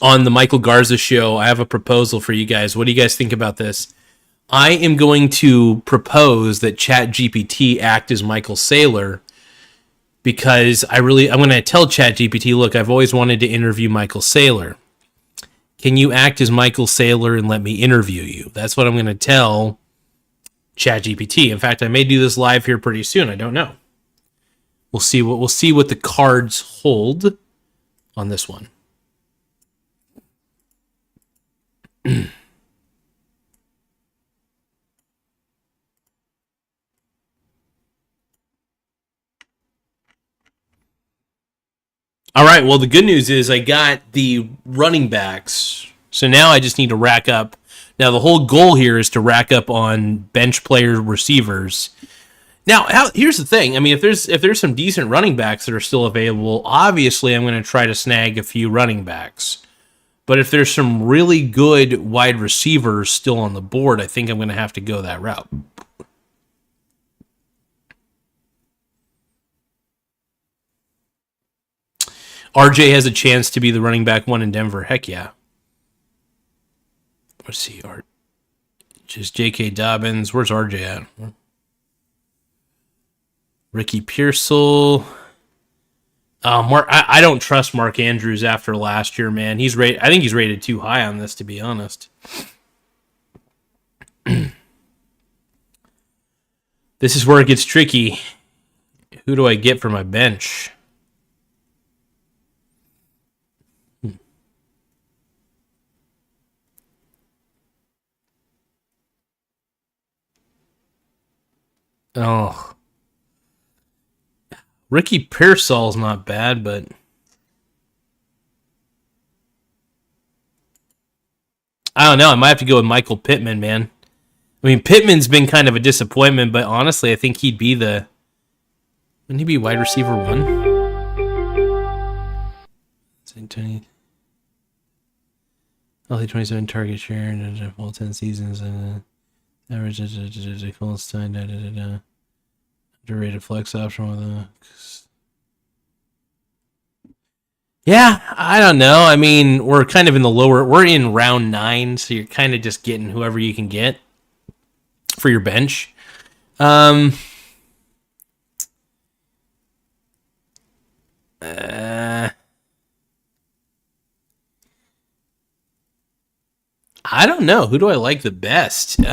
on the Michael Garza show, I have a proposal for you guys. What do you guys think about this? I am going to propose that ChatGPT act as Michael Saylor because I'm going to tell ChatGPT, look, I've always wanted to interview Michael Saylor. Can you act as Michael Saylor and let me interview you? That's what I'm going to tell ChatGPT. In fact, I may do this live here pretty soon. I don't know. We'll see what the cards hold on this one. All right, well, the good news is I got the running backs. So now I just need to rack up. Now, the whole goal here is to rack up on bench player receivers. Now, here's the thing. I mean, if there's some decent running backs that are still available, obviously I'm going to try to snag a few running backs. But if there's some really good wide receivers still on the board, I think I'm going to have to go that route. RJ has a chance to be the running back one in Denver. Heck yeah. Let's see, Art. Just J.K. Dobbins. Where's RJ at? Ricky Pearsall. Mark. I don't trust Mark Andrews after last year, man. I think he's rated too high on this, to be honest. This is where it gets tricky. Who do I get for my bench? Oh, Ricky Pearsall's not bad, but I don't know. I might have to go with Michael Pittman, man. I mean, Pittman's been kind of a disappointment, but honestly, I think he'd be wouldn't he be wide receiver one? Only 27 target share in all 10 seasons. Average underrated flex option with a. Yeah, I don't know. I mean, we're kind of in the lower. We're in round 9, so you're kind of just getting whoever you can get for your bench. I don't know. Who do I like the best?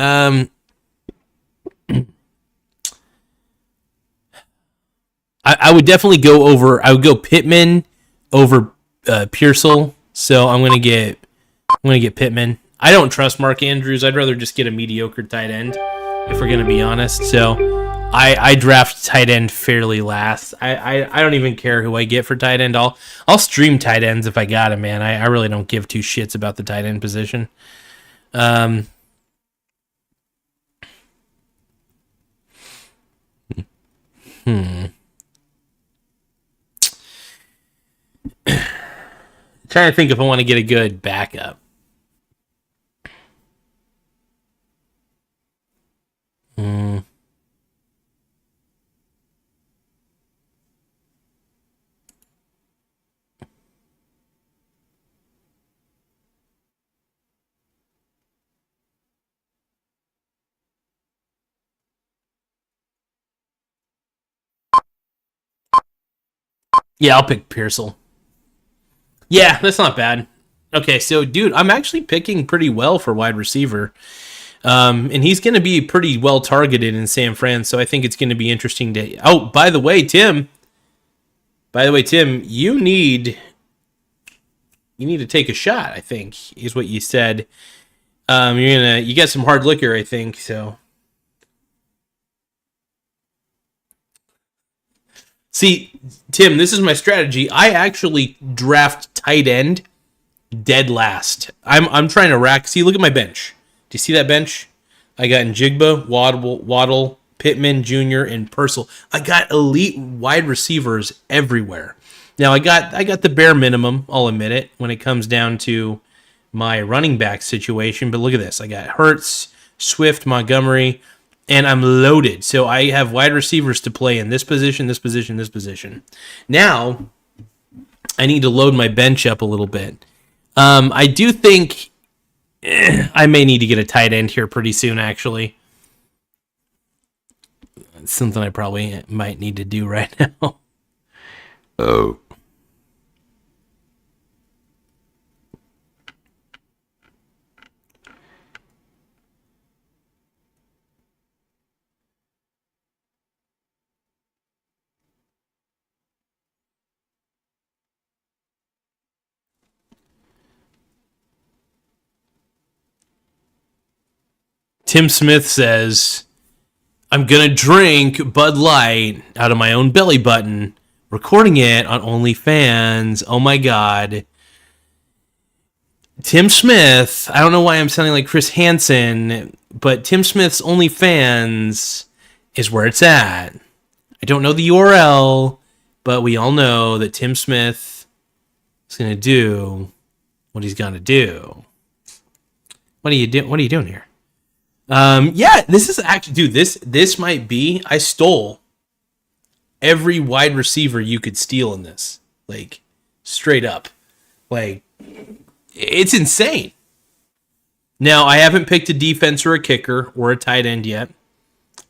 I would definitely go over. I would go Pittman over Pearsall. So I'm gonna get Pittman. I don't trust Mark Andrews. I'd rather just get a mediocre tight end, if we're gonna be honest. So I draft tight end fairly last. I don't even care who I get for tight end. I'll stream tight ends if I got him, man. I really don't give two shits about the tight end position. Trying to think if I want to get a good backup. Yeah, I'll pick Pearsall. Yeah, that's not bad. Okay, so dude, I'm actually picking pretty well for wide receiver. And he's going to be pretty well targeted in San Fran, so I think it's going to be interesting to. Oh, by the way, Tim. You need to take a shot. I think is what you said. You got some hard liquor, I think. So see, Tim, this is my strategy. I actually draft tight end dead last. I'm trying to rack. See, look at my bench. Do you see that bench? I got Njigba, Waddle, Pittman Jr., and Purcell. I got elite wide receivers everywhere. Now I got the bare minimum, I'll admit it, when it comes down to my running back situation. But look at this. I got Hurts, Swift, Montgomery, and I'm loaded. So I have wide receivers to play in this position, this position, this position. Now I need to load my bench up a little bit. I do think I may need to get a tight end here pretty soon, actually. It's something I probably might need to do right now. Oh. Tim Smith says, I'm going to drink Bud Light out of my own belly button, recording it on OnlyFans. Oh my God. Tim Smith, I don't know why I'm sounding like Chris Hansen, but Tim Smith's OnlyFans is where it's at. I don't know the URL, but we all know that Tim Smith is going to do what he's going to do. What are you doing here? Yeah, this is actually, dude, this might be, I stole every wide receiver you could steal in this. Like, straight up. Like, it's insane. Now, I haven't picked a defense or a kicker or a tight end yet,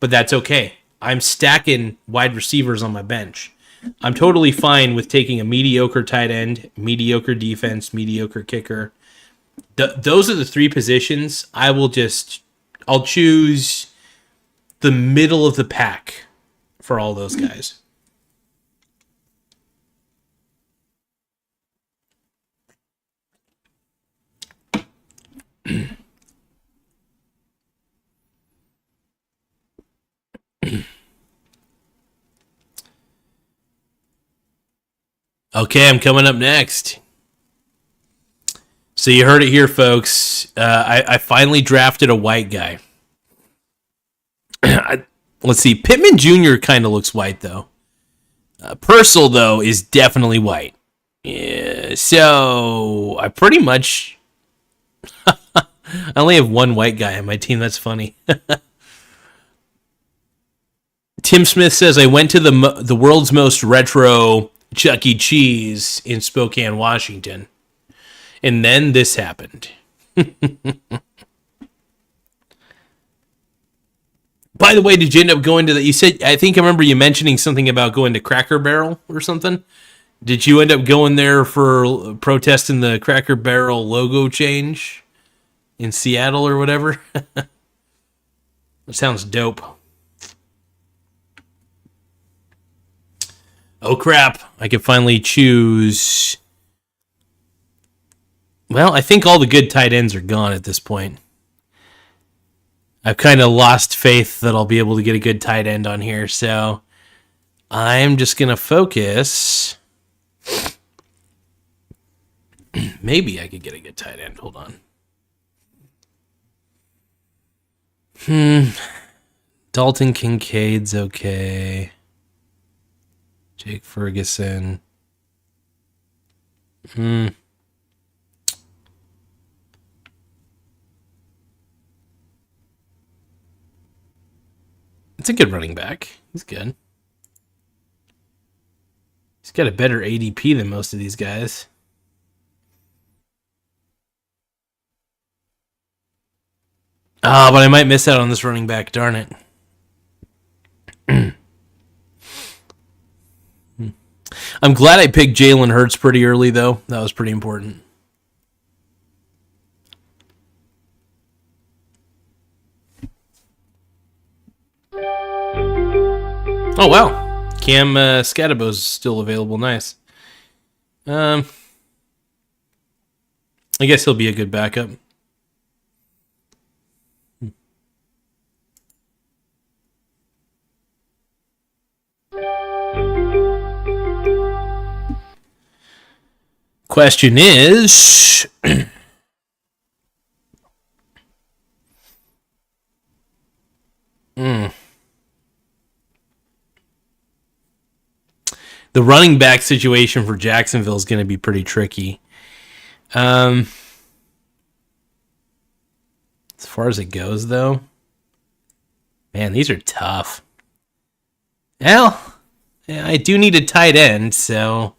but that's okay. I'm stacking wide receivers on my bench. I'm totally fine with taking a mediocre tight end, mediocre defense, mediocre kicker. Those are the three positions. I'll choose the middle of the pack for all those guys. Okay, I'm coming up next. So you heard it here, folks. I finally drafted a white guy. Let's see. Pittman Jr. kind of looks white, though. Purcell, though, is definitely white. Yeah, so I pretty much... I only have one white guy on my team. That's funny. Tim Smith says, I went to the world's most retro Chuck E. Cheese in Spokane, Washington. And then this happened. By the way, did you end up going to you said, I think I remember you mentioning something about going to Cracker Barrel or something. Did you end up going there for protesting the Cracker Barrel logo change in Seattle or whatever? That sounds dope. Oh crap, I can finally choose. Well, I think all the good tight ends are gone at this point. I've kind of lost faith that I'll be able to get a good tight end on here, so I'm just going to focus. Maybe I could get a good tight end. Hold on. Dalton Kincaid's okay. Jake Ferguson. It's a good running back. He's good. He's got a better ADP than most of these guys. But I might miss out on this running back. Darn it. I'm glad I picked Jalen Hurts pretty early, though. That was pretty important. Oh, wow. Cam Scadabo's still available. Nice. I guess he'll be a good backup. Question is... The running back situation for Jacksonville is going to be pretty tricky. As far as it goes, though, man, these are tough. Well, I do need a tight end, so...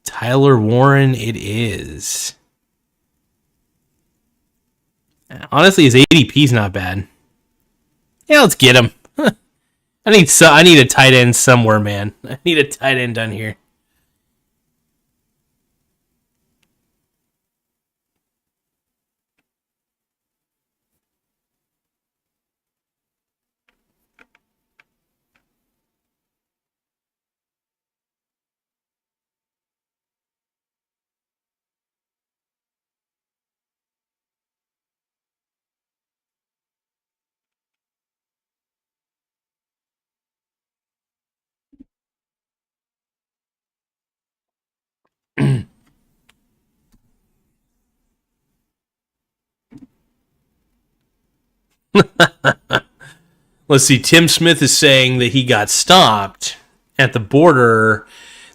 Tyler Warren it is. Honestly, his ADP's not bad. Yeah, let's get him. I need a tight end somewhere, man. I need a tight end done here. Let's see. Tim Smith is saying that he got stopped at the border.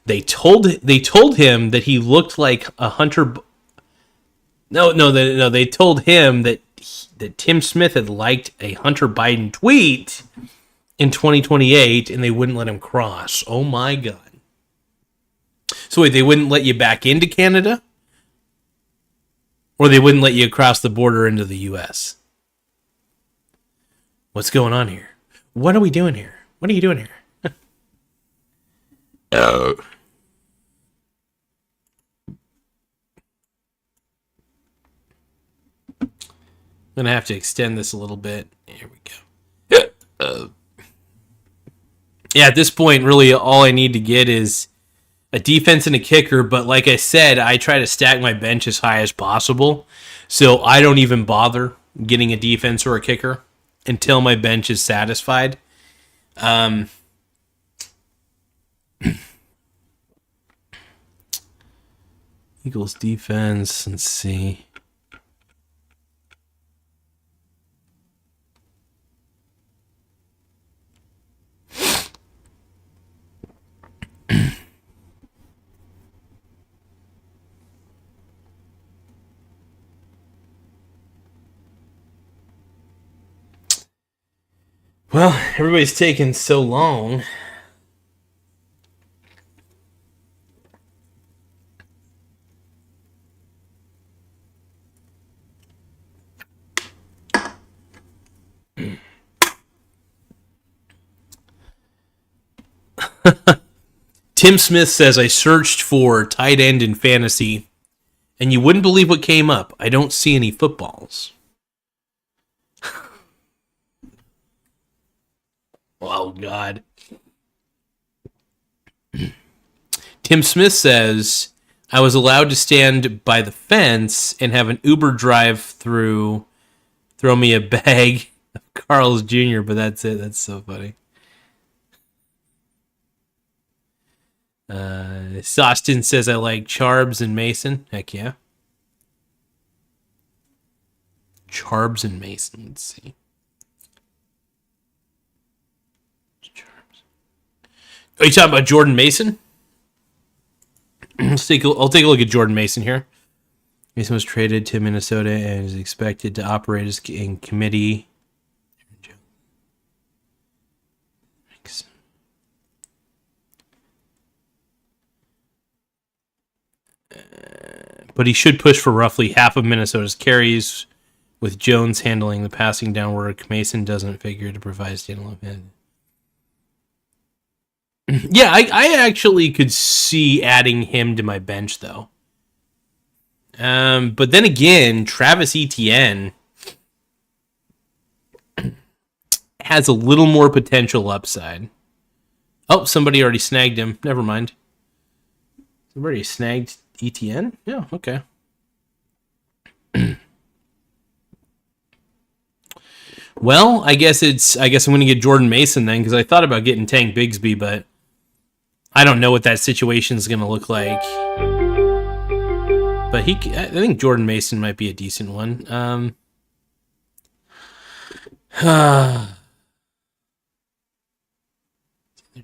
They told him that he looked like a Hunter. No. They told him that Tim Smith had liked a Hunter Biden tweet in 2028, and they wouldn't let him cross. Oh my god! So wait, they wouldn't let you back into Canada, or they wouldn't let you cross the border into the U.S. What's going on here? What are we doing here? What are you doing here? Oh. I'm going to have to extend this a little bit. Here we go. Yeah, at this point, really, all I need to get is a defense and a kicker. But like I said, I try to stack my bench as high as possible. So I don't even bother getting a defense or a kicker until my bench is satisfied. Eagles defense, let's see. Well, everybody's taking so long. Tim Smith says, I searched for tight end in fantasy, and you wouldn't believe what came up. I don't see any footballs. Oh, God. Tim Smith says, I was allowed to stand by the fence and have an Uber drive-through throw me a bag of Carl's Jr., but that's it. That's so funny. Sostin says, I like Charbs and Mason. Heck yeah. Charbs and Mason. Let's see. Are you talking about Jordan Mason? I'll take a look at Jordan Mason here. Mason was traded to Minnesota and is expected to operate as in committee. But he should push for roughly half of Minnesota's carries with Jones handling the passing down work. Mason doesn't figure to provide standalone. Yeah, I actually could see adding him to my bench, though. But then again, Travis Etienne has a little more potential upside. Oh, somebody already snagged him. Never mind. Somebody snagged Etienne? Yeah, okay. Well, I guess I'm going to get Jordan Mason then, because I thought about getting Tank Bigsby, but I don't know what that situation is going to look like. But I think Jordan Mason might be a decent one.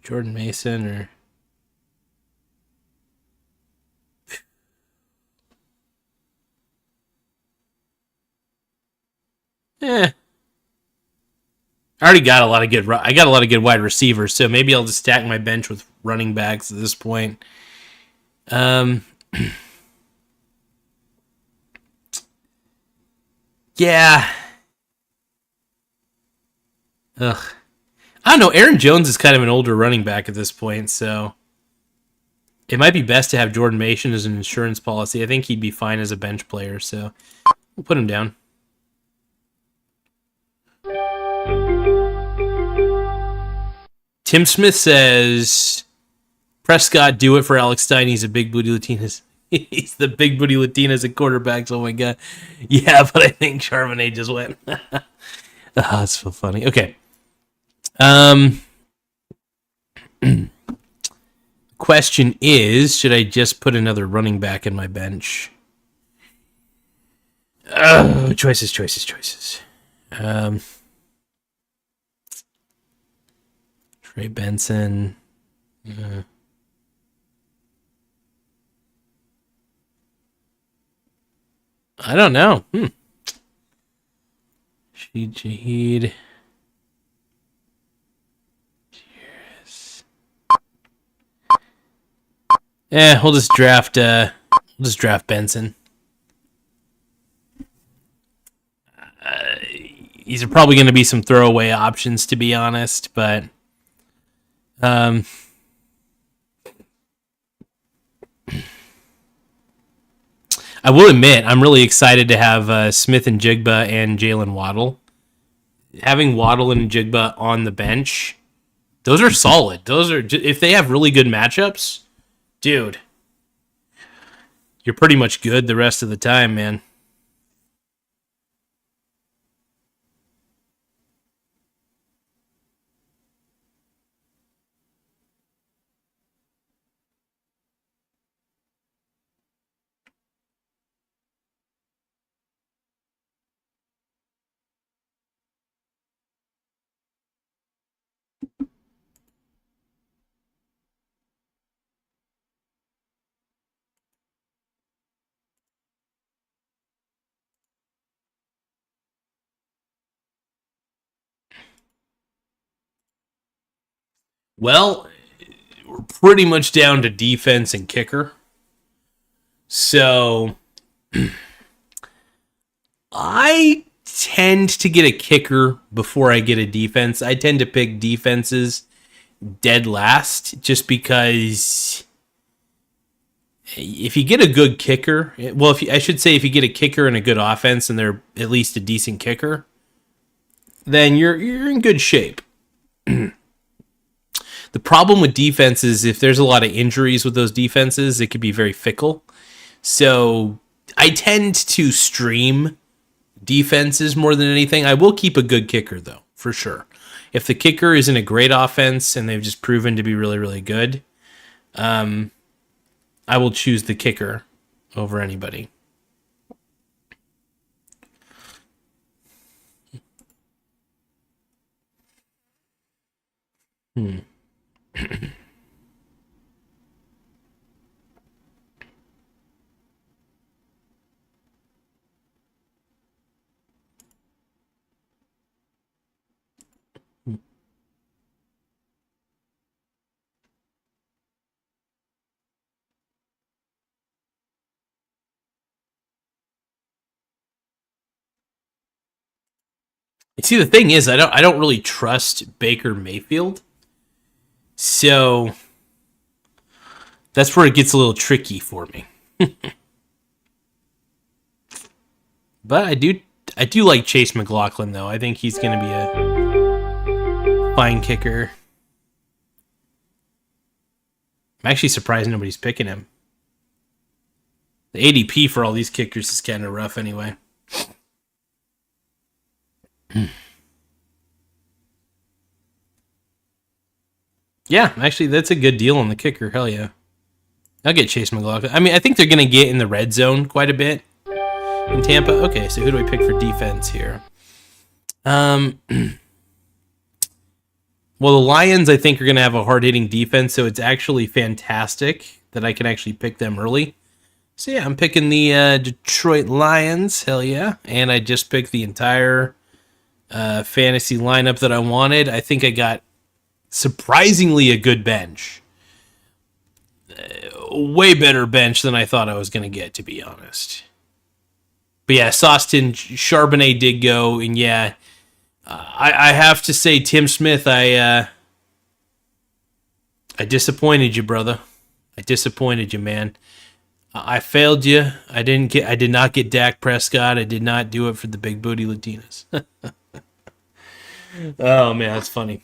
Jordan Mason or I already got a lot of good. I got a lot of good wide receivers, so maybe I'll just stack my bench with running backs at this point. Yeah. Ugh. I don't know. Aaron Jones is kind of an older running back at this point, so it might be best to have Jordan Mason as an insurance policy. I think he'd be fine as a bench player, so we'll put him down. Tim Smith says, Prescott, do it for Alex Stein. He's a big booty Latinas. He's the big booty Latinas at quarterbacks. Oh my god. Yeah, but I think Charbonnet just went. That's so funny. Okay. Question is, should I just put another running back in my bench? Choices. Trey Benson. I don't know. Shaheed. Yes. We'll just draft. Benson. These are probably going to be some throwaway options, to be honest, but I will admit I'm really excited to have Smith and Jigba and Jalen Waddle. Having Waddle and Jigba on the bench, those are solid. Those are, if they have really good matchups, dude, you're pretty much good the rest of the time, man. Well, we're pretty much down to defense and kicker. So I tend to get a kicker before I get a defense. I tend to pick defenses dead last just because if you get a good kicker, well, I should say if you get a kicker and a good offense and they're at least a decent kicker, then you're in good shape. The problem with defenses, if there's a lot of injuries with those defenses, it could be very fickle. So I tend to stream defenses more than anything. I will keep a good kicker, though, for sure. If the kicker isn't a great offense and they've just proven to be really, really good, I will choose the kicker over anybody. See, the thing is, I don't really trust Baker Mayfield, so that's where it gets a little tricky for me. But I do like Chase McLaughlin though. I think he's going to be a fine kicker. I'm actually surprised nobody's picking him. The ADP for all these kickers is kind of rough anyway. Yeah, actually, that's a good deal on the kicker. Hell yeah. I'll get Chase McLaughlin. I mean, I think they're going to get in the red zone quite a bit in Tampa. Okay, so who do I pick for defense here? Well, the Lions, I think, are going to have a hard-hitting defense, so it's actually fantastic that I can actually pick them early. So, yeah, I'm picking the Detroit Lions. Hell yeah. And I just picked the entire fantasy lineup that I wanted. I think I got surprisingly a good bench. Way better bench than I thought I was going to get, to be honest. But yeah, Sostin Charbonnet did go, and yeah, I have to say, Tim Smith, I disappointed you, brother. I disappointed you, man. I failed you. I did not get Dak Prescott. I did not do it for the big booty Latinas. Oh man, that's funny.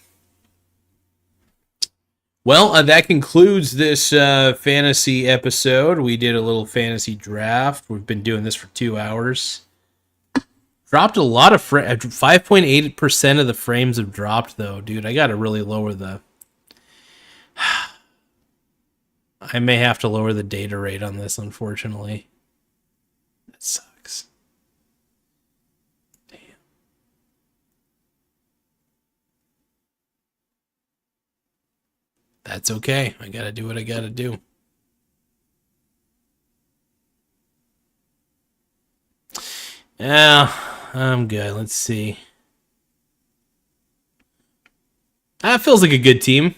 Well, that concludes this fantasy episode. We did a little fantasy draft. We've been doing this for 2 hours. Dropped a lot of 5.8% of the frames have dropped though, dude. I gotta really lower the. I may have to lower the data rate on this, unfortunately. That sucks. Damn. That's okay. I gotta do what I gotta do. Yeah, I'm good. Let's see. That feels like a good team.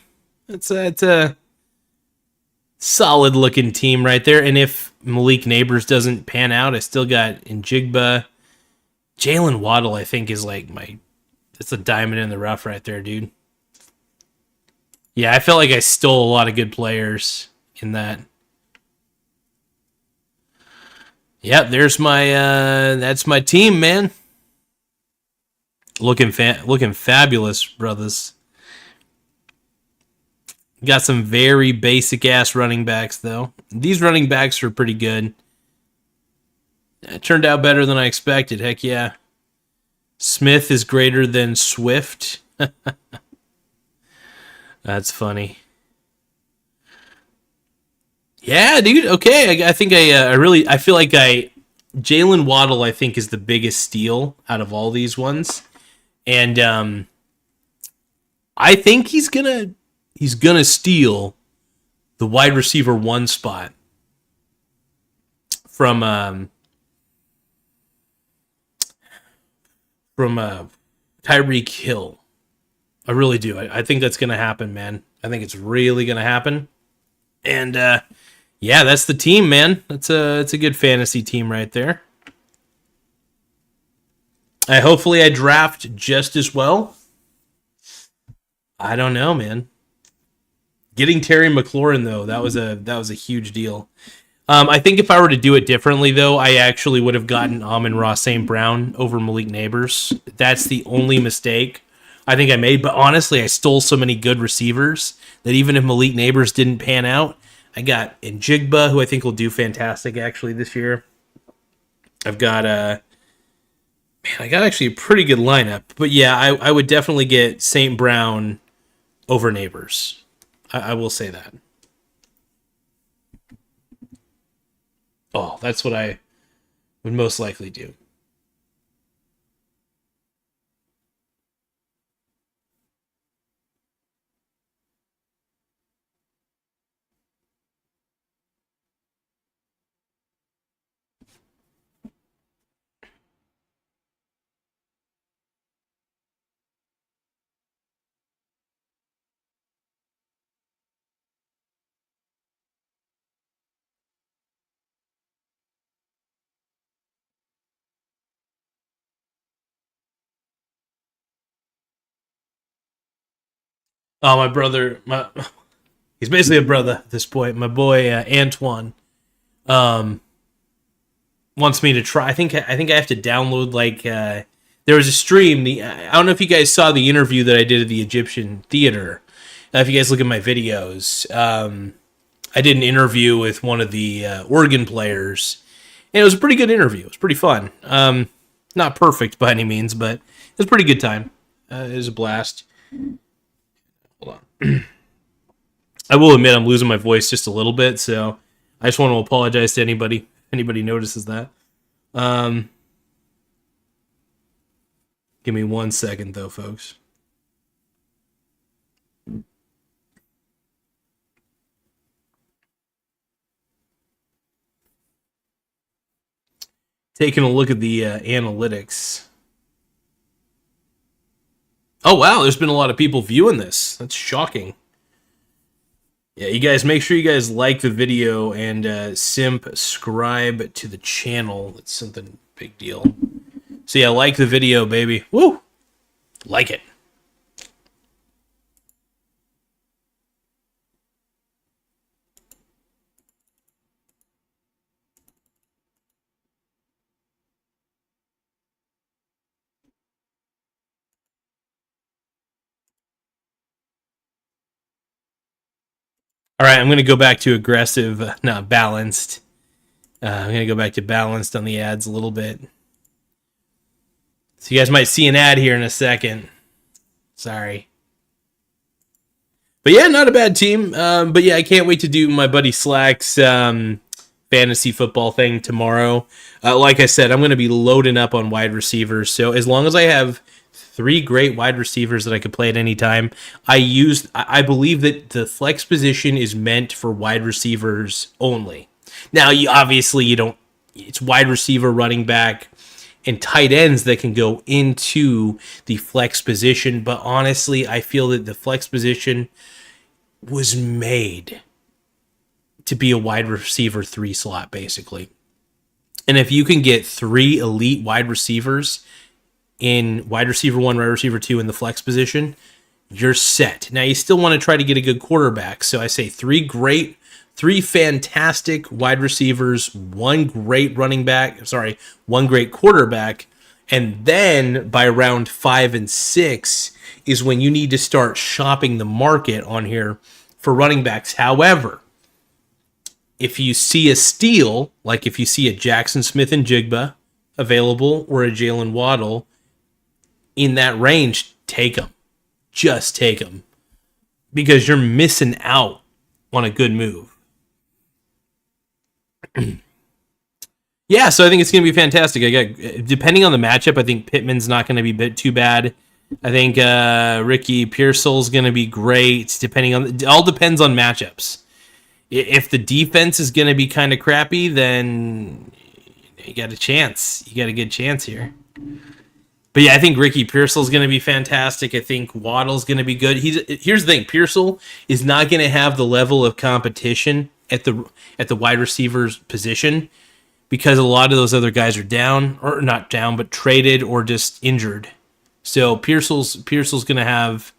It's a solid looking team right there. And if Malik Neighbors doesn't pan out, I still got Njigba. Jalen Waddle, I think, is like it's a diamond in the rough right there, dude. Yeah, I felt like I stole a lot of good players in that. Yep, there's my that's my team, man. Looking fabulous, brothers. Got some very basic ass running backs though. These running backs are pretty good. It turned out better than I expected. Heck yeah. Smith is greater than Swift. That's funny. Yeah, dude. Okay, I think I feel like Jalen Waddle I think is the biggest steal out of all these ones, and I think he's gonna steal the wide receiver 1 spot from Tyreek Hill. I really do. I think that's gonna happen, man. I think it's really gonna happen, and yeah, that's the team, man. It's a good fantasy team right there. Hopefully I draft just as well. I don't know, man. Getting Terry McLaurin though, that was a huge deal. I think if I were to do it differently though, I actually would have gotten Amon-Ra St. Brown over Malik Neighbors. That's the only mistake I think I made. But honestly, I stole so many good receivers that even if Malik Neighbors didn't pan out, I got Njigba, who I think will do fantastic actually this year. I've got I got actually a pretty good lineup. But yeah, I would definitely get St. Brown over Neighbors. I will say that. Oh, that's what I would most likely do. Oh, my brother, he's basically a brother at this point. My boy Antoine wants me to try. I think I have to download there was a stream. I don't know if you guys saw the interview that I did at the Egyptian Theater. If you guys look at my videos, I did an interview with one of the organ players, and it was a pretty good interview. It was pretty fun. Not perfect by any means, but it was a pretty good time. It was a blast. Hold on. I will admit I'm losing my voice just a little bit, so I just want to apologize to anybody notices that. Give me 1 second, though, folks. Taking a look at the analytics. Oh, wow, there's been a lot of people viewing this. That's shocking. Yeah, you guys, make sure you guys like the video and subscribe to the channel. That's something big deal. So yeah, like the video, baby. Woo! Like it. All right, I'm going to go back to aggressive, not balanced. I'm going to go back to balanced on the ads a little bit. So you guys might see an ad here in a second. Sorry. But yeah, not a bad team. But yeah, I can't wait to do my buddy Slack's fantasy football thing tomorrow. Like I said, I'm going to be loading up on wide receivers. So as long as I have 3 great wide receivers that I could play at any time, I believe that the flex position is meant for wide receivers only. Now, you don't. It's wide receiver, running back, and tight ends that can go into the flex position. But honestly, I feel that the flex position was made to be a wide receiver 3 slot, basically. And if you can get 3 elite wide receivers in wide receiver 1, wide receiver 2 in the flex position, you're set. Now, you still want to try to get a good quarterback. So I say 3 fantastic wide receivers, 1 great running back, 1 great quarterback, and then by round 5 and 6 is when you need to start shopping the market on here for running backs. However, if you see a steal, like if you see a Jackson Smith and Jigba available or a Jalen Waddle in that range, take them. Just take them. Because you're missing out on a good move. Yeah, so I think it's going to be fantastic. Depending on the matchup, I think Pittman's not going to be too bad. I think Ricky Pearsall's going to be great. It all depends on matchups. If the defense is going to be kind of crappy, then you got a chance. You got a good chance here. But yeah, I think Ricky Pearsall's going to be fantastic. I think Waddle's going to be good. Here's the thing: Pearsall is not going to have the level of competition at the wide receivers position because a lot of those other guys are down, or not down, but traded or just injured. So Pearsall's going to have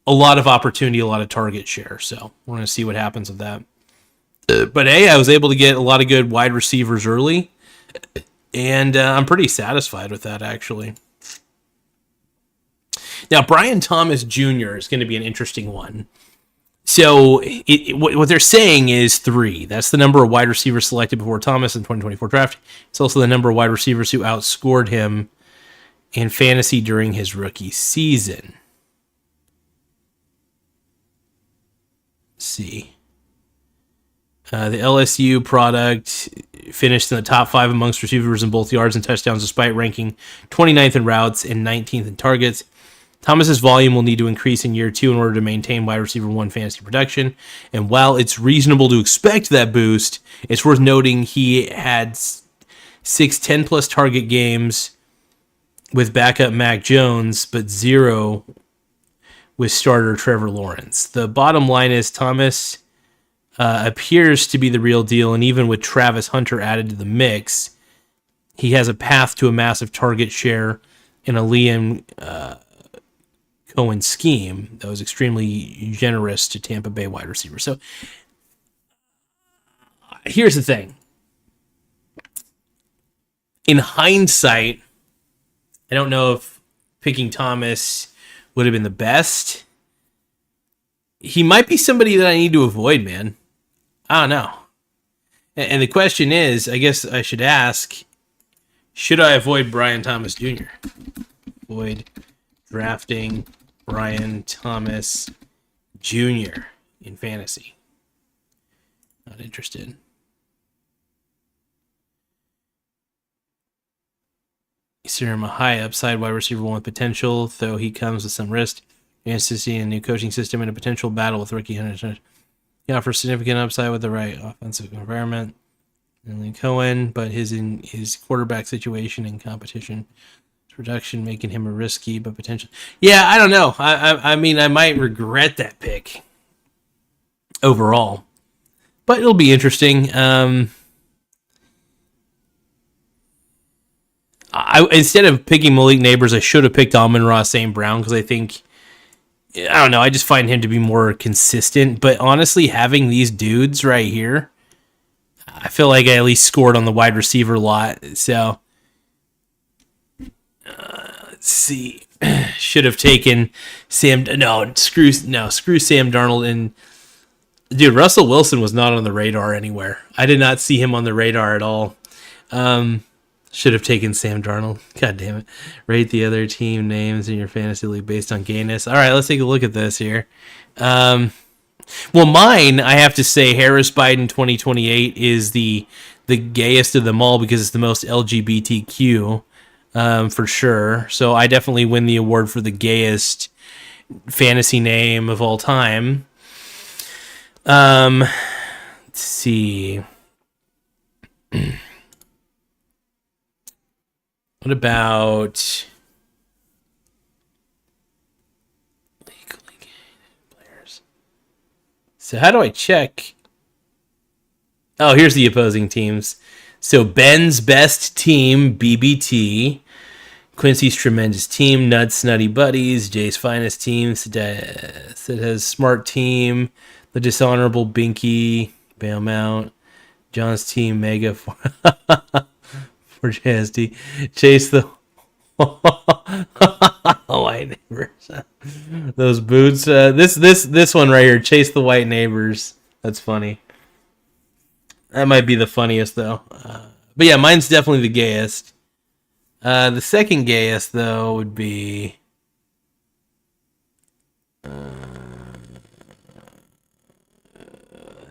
a lot of opportunity, a lot of target share. So we're going to see what happens with that. But hey, I was able to get a lot of good wide receivers early. And I'm pretty satisfied with that, actually. Now, Brian Thomas Jr. is going to be an interesting one. So what they're saying is 3. That's the number of wide receivers selected before Thomas in 2024 draft. It's also the number of wide receivers who outscored him in fantasy during his rookie season. Let's see. The LSU product finished in the top 5 amongst receivers in both yards and touchdowns, despite ranking 29th in routes and 19th in targets. Thomas's volume will need to increase in year 2 in order to maintain wide receiver 1 fantasy production. And while it's reasonable to expect that boost, it's worth noting he had 6 10-plus target games with backup Mac Jones, but 0 with starter Trevor Lawrence. The bottom line is Thomas appears to be the real deal, and even with Travis Hunter added to the mix, he has a path to a massive target share in a Liam Cohen scheme that was extremely generous to Tampa Bay wide receivers. So here's the thing. In hindsight, I don't know if picking Thomas would have been the best. He might be somebody that I need to avoid, man. I don't know. And the question is, I guess I should ask, should I avoid Brian Thomas Jr.? Avoid drafting Brian Thomas Jr. in fantasy. Not interested. Consider him a high upside wide receiver one with potential, though he comes with some risk. Consistency in a new coaching system and a potential battle with rookie hunters. He offers significant upside with the right offensive environment. And Cohen, but his quarterback situation and competition production making him a risky but potential. Yeah, I don't know. I mean, I might regret that pick overall, but it'll be interesting. Instead of picking Malik Neighbors, I should have picked Amon-Ra St. Brown because I think, I don't know, I just find him to be more consistent. But honestly, having these dudes right here, I feel like I at least scored on the wide receiver lot. So, let's see. Should have taken Sam. Screw Sam Darnold. And dude, Russell Wilson was not on the radar anywhere. I did not see him on the radar at all. Should have taken Sam Darnold. God damn it. Rate the other team names in your fantasy league based on gayness. All right, let's take a look at this here. Well, mine, I have to say, Harris Biden 2028 is the gayest of them all because it's the most LGBTQ, for sure. So I definitely win the award for the gayest fantasy name of all time. Let's see. What about legally gay players? So how do I check? Oh, here's the opposing teams. So Ben's best team, BBT. Quincy's tremendous team, Nuts Nutty Buddies. Jay's finest team, Sid has smart team. The dishonorable Binky, Bail Mount. John's team, Mega for JSD. Chase the white neighbors. Those boots. This one right here. Chase the white neighbors. That's funny. That might be the funniest though. But yeah, mine's definitely the gayest. The second gayest though would be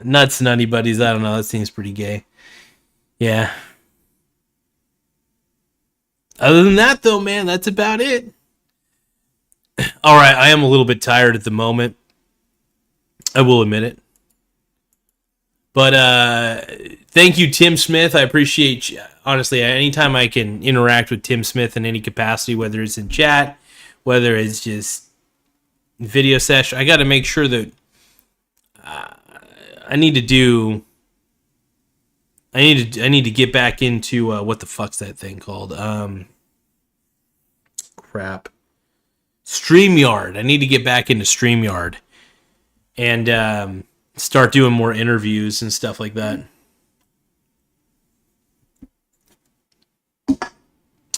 Nuts Nutty Buddies. I don't know. That seems pretty gay. Yeah. Other than that, though, man, that's about it. All right, I am a little bit tired at the moment. I will admit it. But thank you, Tim Smith. I appreciate you. Honestly, anytime I can interact with Tim Smith in any capacity, whether it's in chat, whether it's just video session, I got to make sure that I need to get back into what the fuck's that thing called? Crap. StreamYard. I need to get back into StreamYard and start doing more interviews and stuff like that.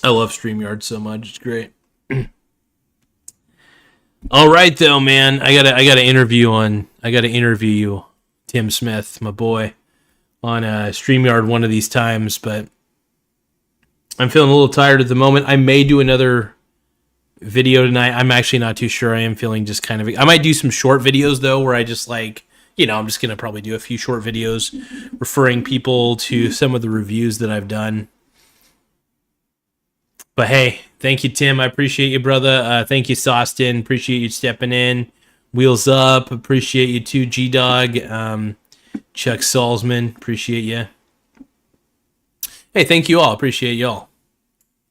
I love StreamYard so much. It's great. All right, though, man. I gotta interview you, Tim Smith, my boy, on StreamYard one of these times, but I'm feeling a little tired at the moment. I may do another video tonight. I'm actually not too sure. I am feeling just kind of... I might do some short videos, though, where I just I'm just going to probably do a few short videos referring people to some of the reviews that I've done. But hey, thank you, Tim. I appreciate you, brother. Thank you, Sostin. Appreciate you stepping in. Wheels up. Appreciate you, too, G-Dog. Chuck Salzman, appreciate you. Hey, thank you all. Appreciate y'all.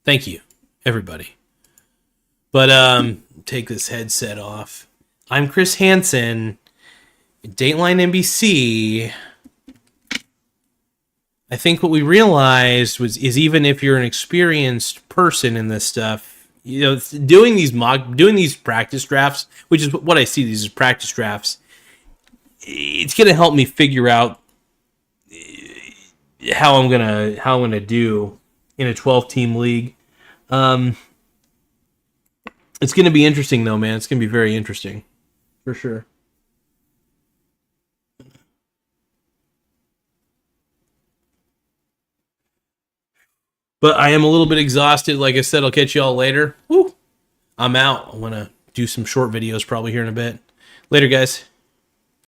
Thank you, everybody. But take this headset off. I'm Chris Hansen, Dateline NBC. I think what we realized is even if you're an experienced person in this stuff, You know, doing these practice drafts, which is what I see these as practice drafts. It's going to help me figure out how I'm gonna do in a 12-team league. It's going to be interesting, though, man. It's going to be very interesting, for sure. But I am a little bit exhausted. Like I said, I'll catch you all later. Woo! I'm out. I'm going to do some short videos probably here in a bit. Later, guys.